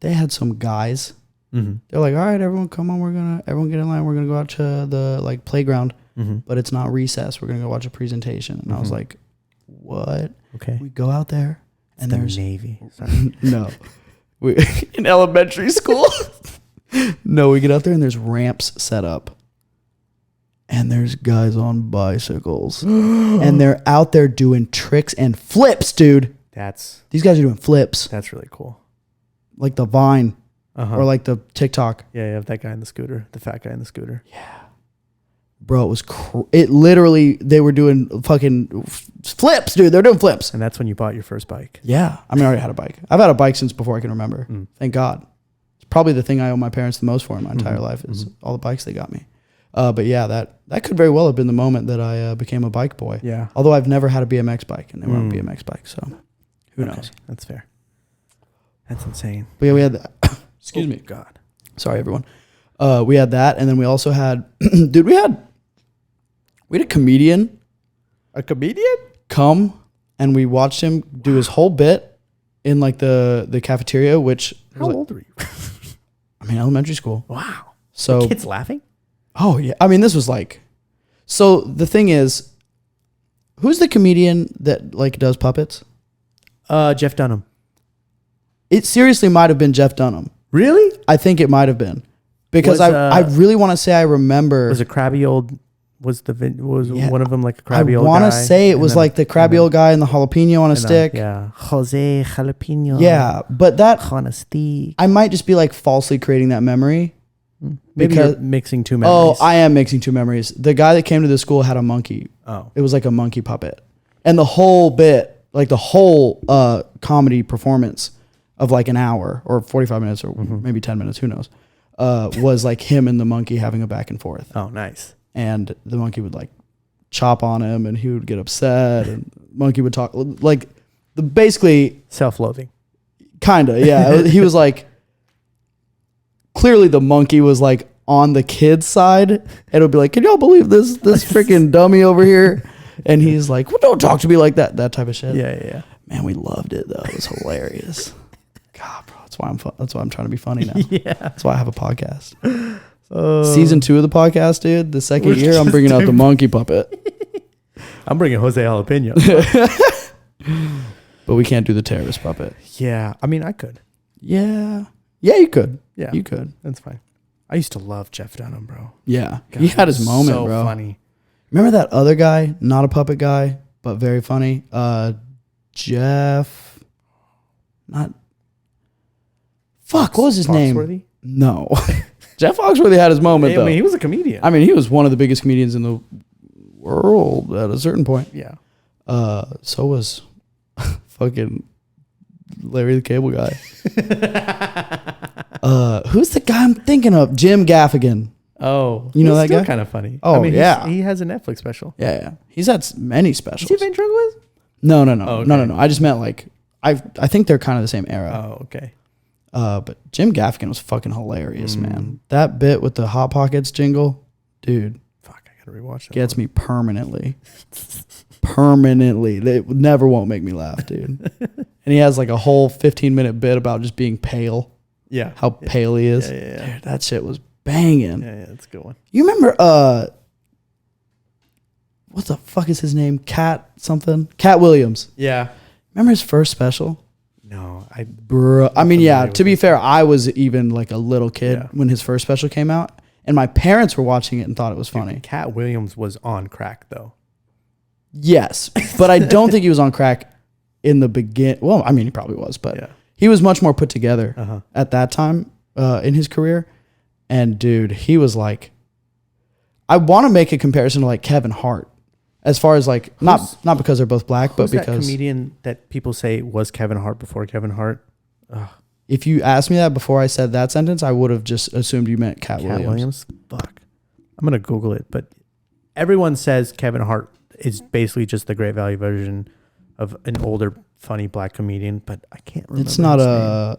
Speaker 1: They had some guys.
Speaker 2: Mm-hmm.
Speaker 1: They're like, all right, everyone, come on. Everyone get in line. We're going to go out to the like playground, but it's not recess. We're going to go watch a presentation. And I was like, what?
Speaker 2: Okay.
Speaker 1: We go out there and
Speaker 2: it's
Speaker 1: there's
Speaker 2: the Navy. Sorry.
Speaker 1: No. In elementary school. No, we get out there and there's ramps set up. And there's guys on bicycles. And they're out there doing tricks and flips, dude. These guys are doing flips.
Speaker 2: That's really cool.
Speaker 1: Like the Vine. Or like the TikTok.
Speaker 2: Yeah, that guy in the scooter. The fat guy in the scooter.
Speaker 1: Yeah. Bro, it was it literally, they were doing fucking flips, dude. They're doing flips.
Speaker 2: And that's when you bought your first bike.
Speaker 1: Yeah. I mean, I already had a bike. I've had a bike since before I can remember. Thank God. It's probably the thing I owe my parents the most for in my entire life is all the bikes they got me. But yeah, that could very well have been the moment that I became a bike boy.
Speaker 2: Yeah.
Speaker 1: Although I've never had a BMX bike and they weren't BMX bikes. So who knows?
Speaker 2: That's fair. That's insane.
Speaker 1: But yeah, we had that. Excuse me.
Speaker 2: God.
Speaker 1: Sorry, everyone. We had that. And then we also had, dude, we had a comedian.
Speaker 2: A comedian?
Speaker 1: Come and we watched him do his whole bit in like the cafeteria, which.
Speaker 2: How old were you?
Speaker 1: I mean, elementary school.
Speaker 2: Wow.
Speaker 1: So.
Speaker 2: The kids laughing?
Speaker 1: Oh, yeah. I mean, this was like. So the thing is, who's the comedian that like does puppets?
Speaker 2: Jeff Dunham.
Speaker 1: It seriously might have been Jeff Dunham.
Speaker 2: Really?
Speaker 1: I think it might have been. Because I really want to say I remember.
Speaker 2: Was a crabby old. Was one of them like a crabby old guy?
Speaker 1: I want to say it was like the crabby old guy and the jalapeno on a stick.
Speaker 2: Yeah. Jose Jalapeno.
Speaker 1: Yeah. But that.
Speaker 2: On a stick.
Speaker 1: I might just be like falsely creating that memory.
Speaker 2: Maybe you're mixing two memories.
Speaker 1: Oh, I am mixing two memories. The guy that came to the school had a monkey.
Speaker 2: Oh.
Speaker 1: It was like a monkey puppet. And the whole bit, like the whole comedy performance of like an hour or 45 minutes or maybe 10 minutes, who knows, was like him and the monkey having a back and forth.
Speaker 2: Oh, nice.
Speaker 1: And the monkey would like chop on him and he would get upset and monkey would talk like basically
Speaker 2: self-loathing.
Speaker 1: Kind of, yeah. He was like, clearly the monkey was like on the kid's side and it would be like, can y'all believe this freaking dummy over here? And he's like, well, don't talk to me like that type of shit.
Speaker 2: Yeah.
Speaker 1: Man, we loved it though. It was hilarious. God, bro, that's why I'm trying to be funny now.
Speaker 2: Yeah.
Speaker 1: That's why I have a podcast. Season 2 of the podcast, dude. The second year, I'm bringing out the monkey puppet.
Speaker 2: I'm bringing Jose Jalapeno.
Speaker 1: But we can't do the terrorist puppet.
Speaker 2: Yeah. I mean, I could.
Speaker 1: Yeah, you could.
Speaker 2: Yeah.
Speaker 1: You could.
Speaker 2: That's fine. I used to love Jeff Dunham, bro.
Speaker 1: Yeah.
Speaker 2: God,
Speaker 1: he had his moment,
Speaker 2: so
Speaker 1: bro.
Speaker 2: Funny.
Speaker 1: Remember that other guy? Not a puppet guy, but very funny. Jeff. Not. Fuck, what was his
Speaker 2: Foxworthy?
Speaker 1: name? No. Jeff Foxworthy had his moment, though.
Speaker 2: I mean, he was a comedian.
Speaker 1: I mean, he was one of the biggest comedians in the world at a certain point.
Speaker 2: Yeah.
Speaker 1: So was fucking Larry the Cable Guy. Who's the guy I'm thinking of? Jim Gaffigan.
Speaker 2: Oh.
Speaker 1: You know that guy?
Speaker 2: Kind of funny.
Speaker 1: Oh,
Speaker 2: I mean,
Speaker 1: yeah.
Speaker 2: He has a Netflix special.
Speaker 1: Yeah. He's had many specials.
Speaker 2: Is he ventriloquist?
Speaker 1: No.
Speaker 2: Oh, okay.
Speaker 1: No. I just meant like, I think they're kind of the same era.
Speaker 2: Oh, okay.
Speaker 1: But Jim Gaffigan was fucking hilarious, man. That bit with the Hot Pockets jingle, dude.
Speaker 2: Fuck, I gotta rewatch that.
Speaker 1: Gets me permanently. They never won't make me laugh, dude. And he has like a whole 15-minute bit about just being pale.
Speaker 2: Yeah.
Speaker 1: How pale he is.
Speaker 2: Yeah.
Speaker 1: Dude, that shit was banging.
Speaker 2: Yeah, that's a good one.
Speaker 1: You remember, what the fuck is his name? Cat Williams.
Speaker 2: Yeah.
Speaker 1: Remember his first special?
Speaker 2: No,
Speaker 1: Bro, I mean, yeah, to be fair, I was even like a little kid when his first special came out, and my parents were watching it and thought it was funny.
Speaker 2: Cat Williams was on crack, though.
Speaker 1: Yes, but I don't think he was on crack in the begin. Well, I mean, he probably was, but he was much more put together at that time in his career. And dude, he was like, I want to make a comparison to like Kevin Hart. As far as like, not because they're both black, but because...
Speaker 2: that comedian that people say was Kevin Hart before Kevin Hart?
Speaker 1: if you asked me that before I said that sentence, I would have just assumed you meant Cat Williams.
Speaker 2: Fuck. I'm going to Google it, but everyone says Kevin Hart is basically just the Great Value version of an older, funny black comedian, but I can't remember.
Speaker 1: It's not a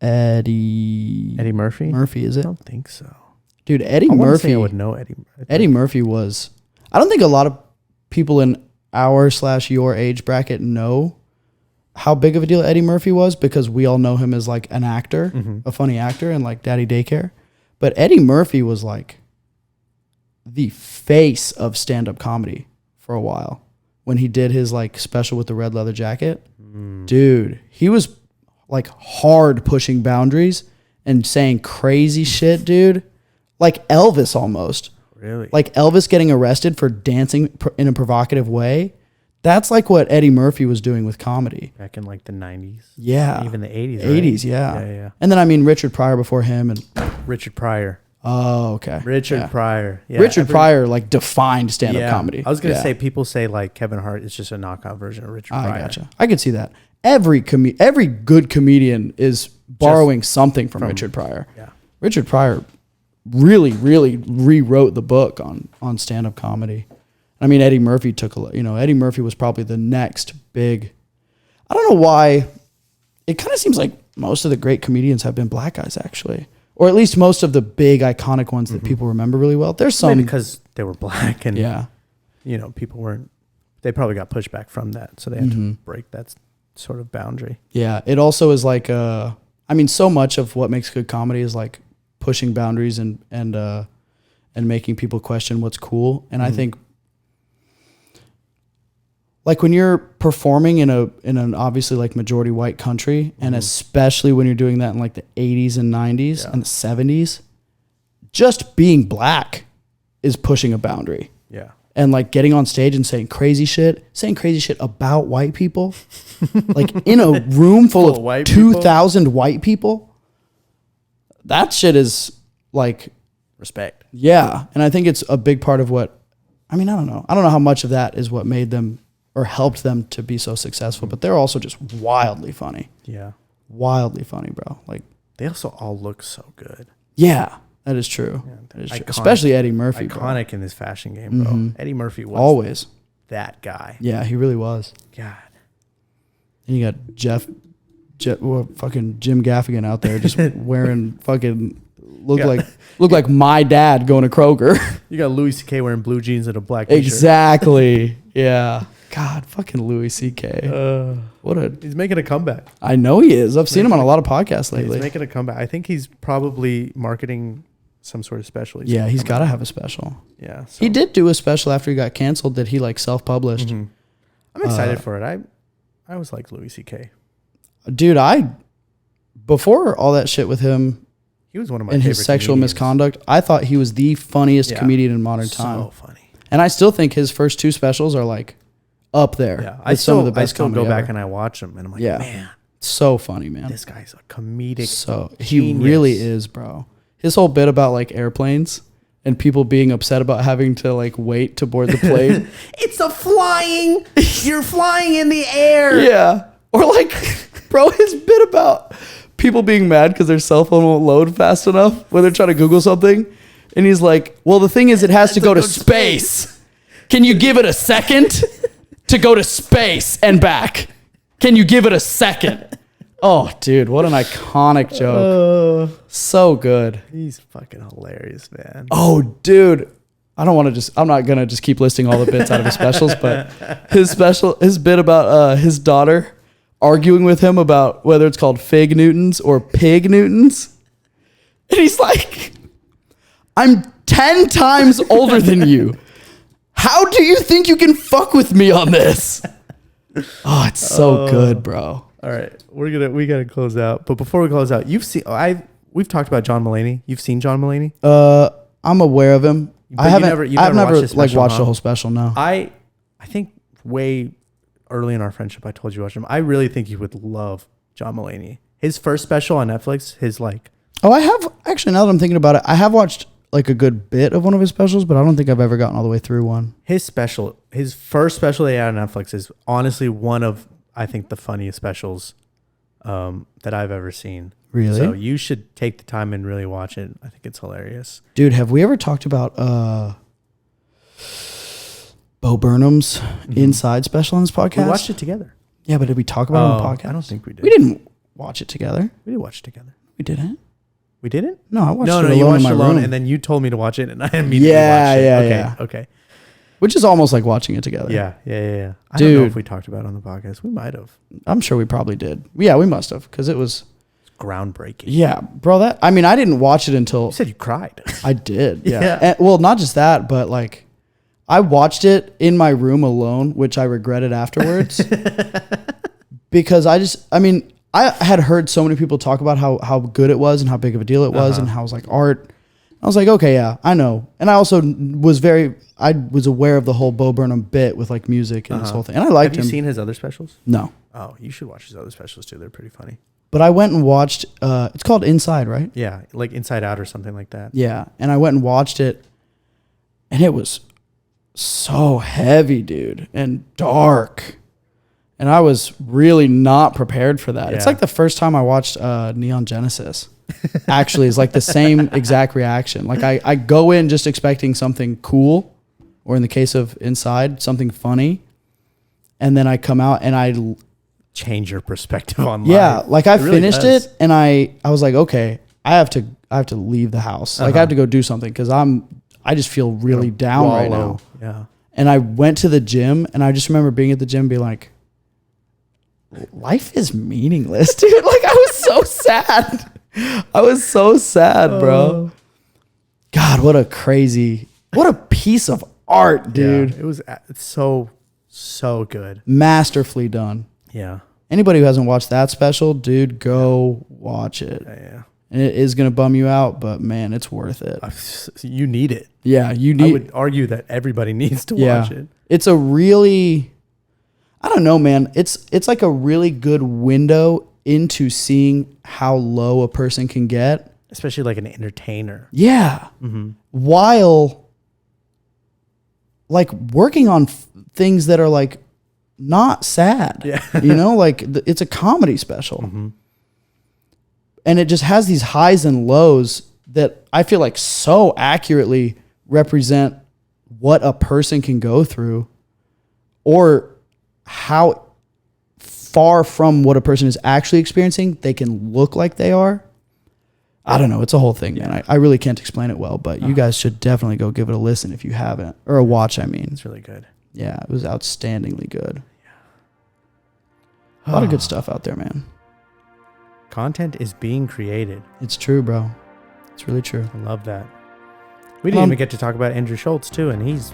Speaker 1: Eddie
Speaker 2: Murphy?
Speaker 1: Murphy, is it?
Speaker 2: I don't think so.
Speaker 1: Dude, Eddie Murphy.
Speaker 2: I would know Eddie.
Speaker 1: Eddie Murphy was. I don't think a lot of people in our/your age bracket know how big of a deal Eddie Murphy was, because we all know him as like an actor, a funny actor, and like Daddy Daycare. But Eddie Murphy was like the face of stand-up comedy for a while when he did his like special with the red leather jacket. Dude, he was like hard pushing boundaries and saying crazy shit, dude. Like Elvis almost.
Speaker 2: Really?
Speaker 1: Like Elvis getting arrested for dancing in a provocative way. That's like what Eddie Murphy was doing with comedy.
Speaker 2: Back in like the 90s.
Speaker 1: Yeah.
Speaker 2: Even the 80s.
Speaker 1: 80s,
Speaker 2: right?
Speaker 1: yeah.
Speaker 2: Yeah.
Speaker 1: And then, I mean, Richard Pryor before him. And
Speaker 2: Richard Pryor.
Speaker 1: Oh, okay.
Speaker 2: Richard Pryor.
Speaker 1: Yeah. Richard Pryor like defined stand-up comedy.
Speaker 2: I was going to say, people say like Kevin Hart is just a knockout version of Richard Pryor.
Speaker 1: I gotcha. I could see that. Every good comedian is borrowing something from Richard Pryor.
Speaker 2: Yeah. Richard
Speaker 1: Pryor really rewrote the book on stand-up comedy. I mean, Eddie Murphy Eddie Murphy was probably the next big. I don't know why. It kind of seems like most of the great comedians have been black guys, actually, or at least most of the big iconic ones that people remember really well. There's some
Speaker 2: because they were black and people weren't. They probably got pushback from that, so they had to break that sort of boundary.
Speaker 1: Yeah, it also is like so much of what makes good comedy is like pushing boundaries and making people question what's cool. And I think like when you're performing in an obviously like majority white country, and especially when you're doing that in like the 80s and 90s and the 70s, just being black is pushing a boundary.
Speaker 2: Yeah.
Speaker 1: And like getting on stage and saying crazy shit about white people, like in a room full of 2,000 white people, that shit is like
Speaker 2: respect.
Speaker 1: Yeah. And I think it's a big part of what, I don't know. I don't know how much of that is what made them or helped them to be so successful, but they're also just wildly funny.
Speaker 2: Yeah.
Speaker 1: Wildly funny, bro. Like
Speaker 2: they also all look so good.
Speaker 1: Yeah. That is true. Yeah, that is true. Especially Eddie Murphy.
Speaker 2: Iconic in this fashion game, bro. Eddie Murphy was
Speaker 1: always
Speaker 2: that guy.
Speaker 1: Yeah, he really was.
Speaker 2: God.
Speaker 1: And you got fucking Jim Gaffigan out there just wearing fucking look like my dad going to Kroger.
Speaker 2: You got Louis C.K. wearing blue jeans and a black t-shirt.
Speaker 1: Exactly. Yeah. God, fucking Louis C.K.
Speaker 2: He's making a comeback.
Speaker 1: I know he is. I've seen him on a lot of podcasts lately.
Speaker 2: He's making a comeback. I think he's probably marketing some sort of special.
Speaker 1: He's got to have a special.
Speaker 2: Yeah. So.
Speaker 1: He did do a special after he got canceled that he like self-published.
Speaker 2: I'm excited for it. I always liked Louis C.K.
Speaker 1: Dude, before all that shit with him,
Speaker 2: he was one of my
Speaker 1: and
Speaker 2: favorite
Speaker 1: his sexual
Speaker 2: comedians.
Speaker 1: Misconduct, I thought he was the funniest comedian in modern time.
Speaker 2: So funny.
Speaker 1: And I still think his first two specials are like up there.
Speaker 2: Yeah, I still go back and I watch them, and I'm like, man,
Speaker 1: so funny, man.
Speaker 2: This guy's a comedic.
Speaker 1: So he really is, bro. His whole bit about like airplanes and people being upset about having to like wait to board the plane.
Speaker 2: You're flying in the air.
Speaker 1: Yeah. Or like, bro, his bit about people being mad because their cell phone won't load fast enough when they're trying to Google something. And he's like, well, the thing is it has to go to space. Can you give it a second to go to space and back? Can you give it a second? Oh, dude, what an iconic joke. So good.
Speaker 2: He's fucking hilarious, man.
Speaker 1: Oh, dude. I'm not going to just keep listing all the bits out of his specials, but his bit about his daughter arguing with him about whether it's called Fig Newtons or Pig Newtons. And he's like, I'm 10 times older than you. How do you think you can fuck with me on this? Oh, it's so good, bro.
Speaker 2: All right, we gotta close out. But before we close out, we've talked about John Mulaney. You've seen John Mulaney?
Speaker 1: I'm aware of him.
Speaker 2: But
Speaker 1: I've never watched the whole special. No.
Speaker 2: I think way early in our friendship, I told you to watch him. I really think you would love John Mulaney. His first special on Netflix,
Speaker 1: I have actually. Now that I'm thinking about it, I have watched like a good bit of one of his specials, but I don't think I've ever gotten all the way through one.
Speaker 2: His first special they had on Netflix is honestly one of, I think, the funniest specials that I've ever seen.
Speaker 1: Really?
Speaker 2: So you should take the time and really watch it. I think it's hilarious.
Speaker 1: Dude, have we ever talked about Bo Burnham's Inside special on this podcast?
Speaker 2: We watched it together.
Speaker 1: Yeah, but did we talk about it on the podcast?
Speaker 2: I don't think we did.
Speaker 1: We didn't watch it together.
Speaker 2: We did watch it together.
Speaker 1: We didn't?
Speaker 2: We didn't?
Speaker 1: No, I watched it
Speaker 2: alone.
Speaker 1: alone
Speaker 2: You watched
Speaker 1: in my
Speaker 2: it alone,
Speaker 1: room.
Speaker 2: and then you told me to watch it, and I immediately watched it. Okay.
Speaker 1: Which is almost like watching it together.
Speaker 2: Yeah. I
Speaker 1: Dude,
Speaker 2: don't know if we talked about it on the podcast. We might have.
Speaker 1: I'm sure we probably did. Yeah, we must have, because it was
Speaker 2: groundbreaking.
Speaker 1: Yeah, bro. I didn't watch it until...
Speaker 2: You said you cried.
Speaker 1: I did, yeah. And, well, not just that, but like, I watched it in my room alone, which I regretted afterwards. Because I had heard so many people talk about how good it was and how big of a deal it was and how it was like art. I was like, okay, yeah, I know. And I also was aware of the whole Bo Burnham bit with like music and this whole thing. And I liked him.
Speaker 2: Have you seen his other specials?
Speaker 1: No.
Speaker 2: Oh, you should watch his other specials too. They're pretty funny.
Speaker 1: But I went and watched, it's called Inside, right?
Speaker 2: Yeah, like Inside Out or something like that.
Speaker 1: Yeah. And I went and watched it, and it was so heavy, dude, and dark. And I was really not prepared for that. Yeah. It's like the first time I watched Neon Genesis. Actually, it's like the same exact reaction. Like I go in just expecting something cool, or in the case of Inside, something funny. And then I come out and I
Speaker 2: change your perspective on life.
Speaker 1: Yeah, like I finished it and I was like, okay, I have to leave the house. Like I have to go do something because I just feel really down right now.
Speaker 2: Yeah.
Speaker 1: And I went to the gym, and I just remember being at the gym being like, life is meaningless, dude. Like I was so sad. I was so sad, bro. God, what a piece of art, dude.
Speaker 2: Yeah, it's so good.
Speaker 1: Masterfully done.
Speaker 2: Yeah.
Speaker 1: Anybody who hasn't watched that special, dude, go watch it.
Speaker 2: Yeah.
Speaker 1: And it is going to bum you out, but man, it's worth it.
Speaker 2: You need it.
Speaker 1: Yeah, I
Speaker 2: would argue that everybody needs to watch it.
Speaker 1: It's a really, I don't know, man. It's like a really good window into seeing how low a person can get.
Speaker 2: Especially like an entertainer.
Speaker 1: Yeah. Mm-hmm. While like working on things that are like not sad. Yeah. You know, like it's a comedy special. Mm-hmm. And it just has these highs and lows that I feel like so accurately represent what a person can go through, or how far from what a person is actually experiencing they can look like they are. I don't know. It's a whole thing, man. I really can't explain it well, but you guys should definitely go give it a listen if you haven't, or a watch, I mean.
Speaker 2: It's really good.
Speaker 1: Yeah, it was outstandingly good. Yeah. A lot of good stuff out there, man.
Speaker 2: Content is being created.
Speaker 1: It's true, bro. It's really true.
Speaker 2: I love that. We didn't even get to talk about Andrew Schultz too, and he's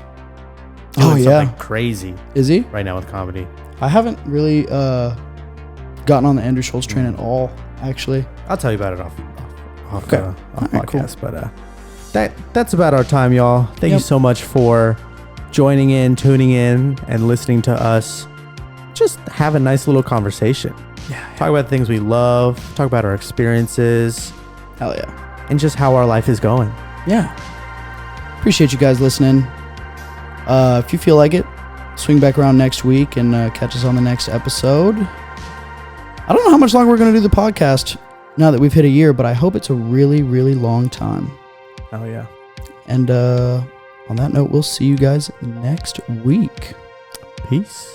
Speaker 2: doing something crazy.
Speaker 1: Is he?
Speaker 2: Right now with comedy.
Speaker 1: I haven't really gotten on the Andrew Schultz train at all, actually.
Speaker 2: I'll tell you about it off podcast. Cool. But that's about our time, y'all. Thank you so much for joining in, tuning in, and listening to us just have a nice little conversation. Yeah. Talk about things we love. Talk about our experiences.
Speaker 1: Hell yeah.
Speaker 2: And just how our life is going.
Speaker 1: Yeah. Appreciate you guys listening. If you feel like it, swing back around next week and catch us on the next episode. I don't know how much longer we're going to do the podcast now that we've hit a year, but I hope it's a really, really long time.
Speaker 2: Oh, yeah.
Speaker 1: And on that note, we'll see you guys next week.
Speaker 2: Peace.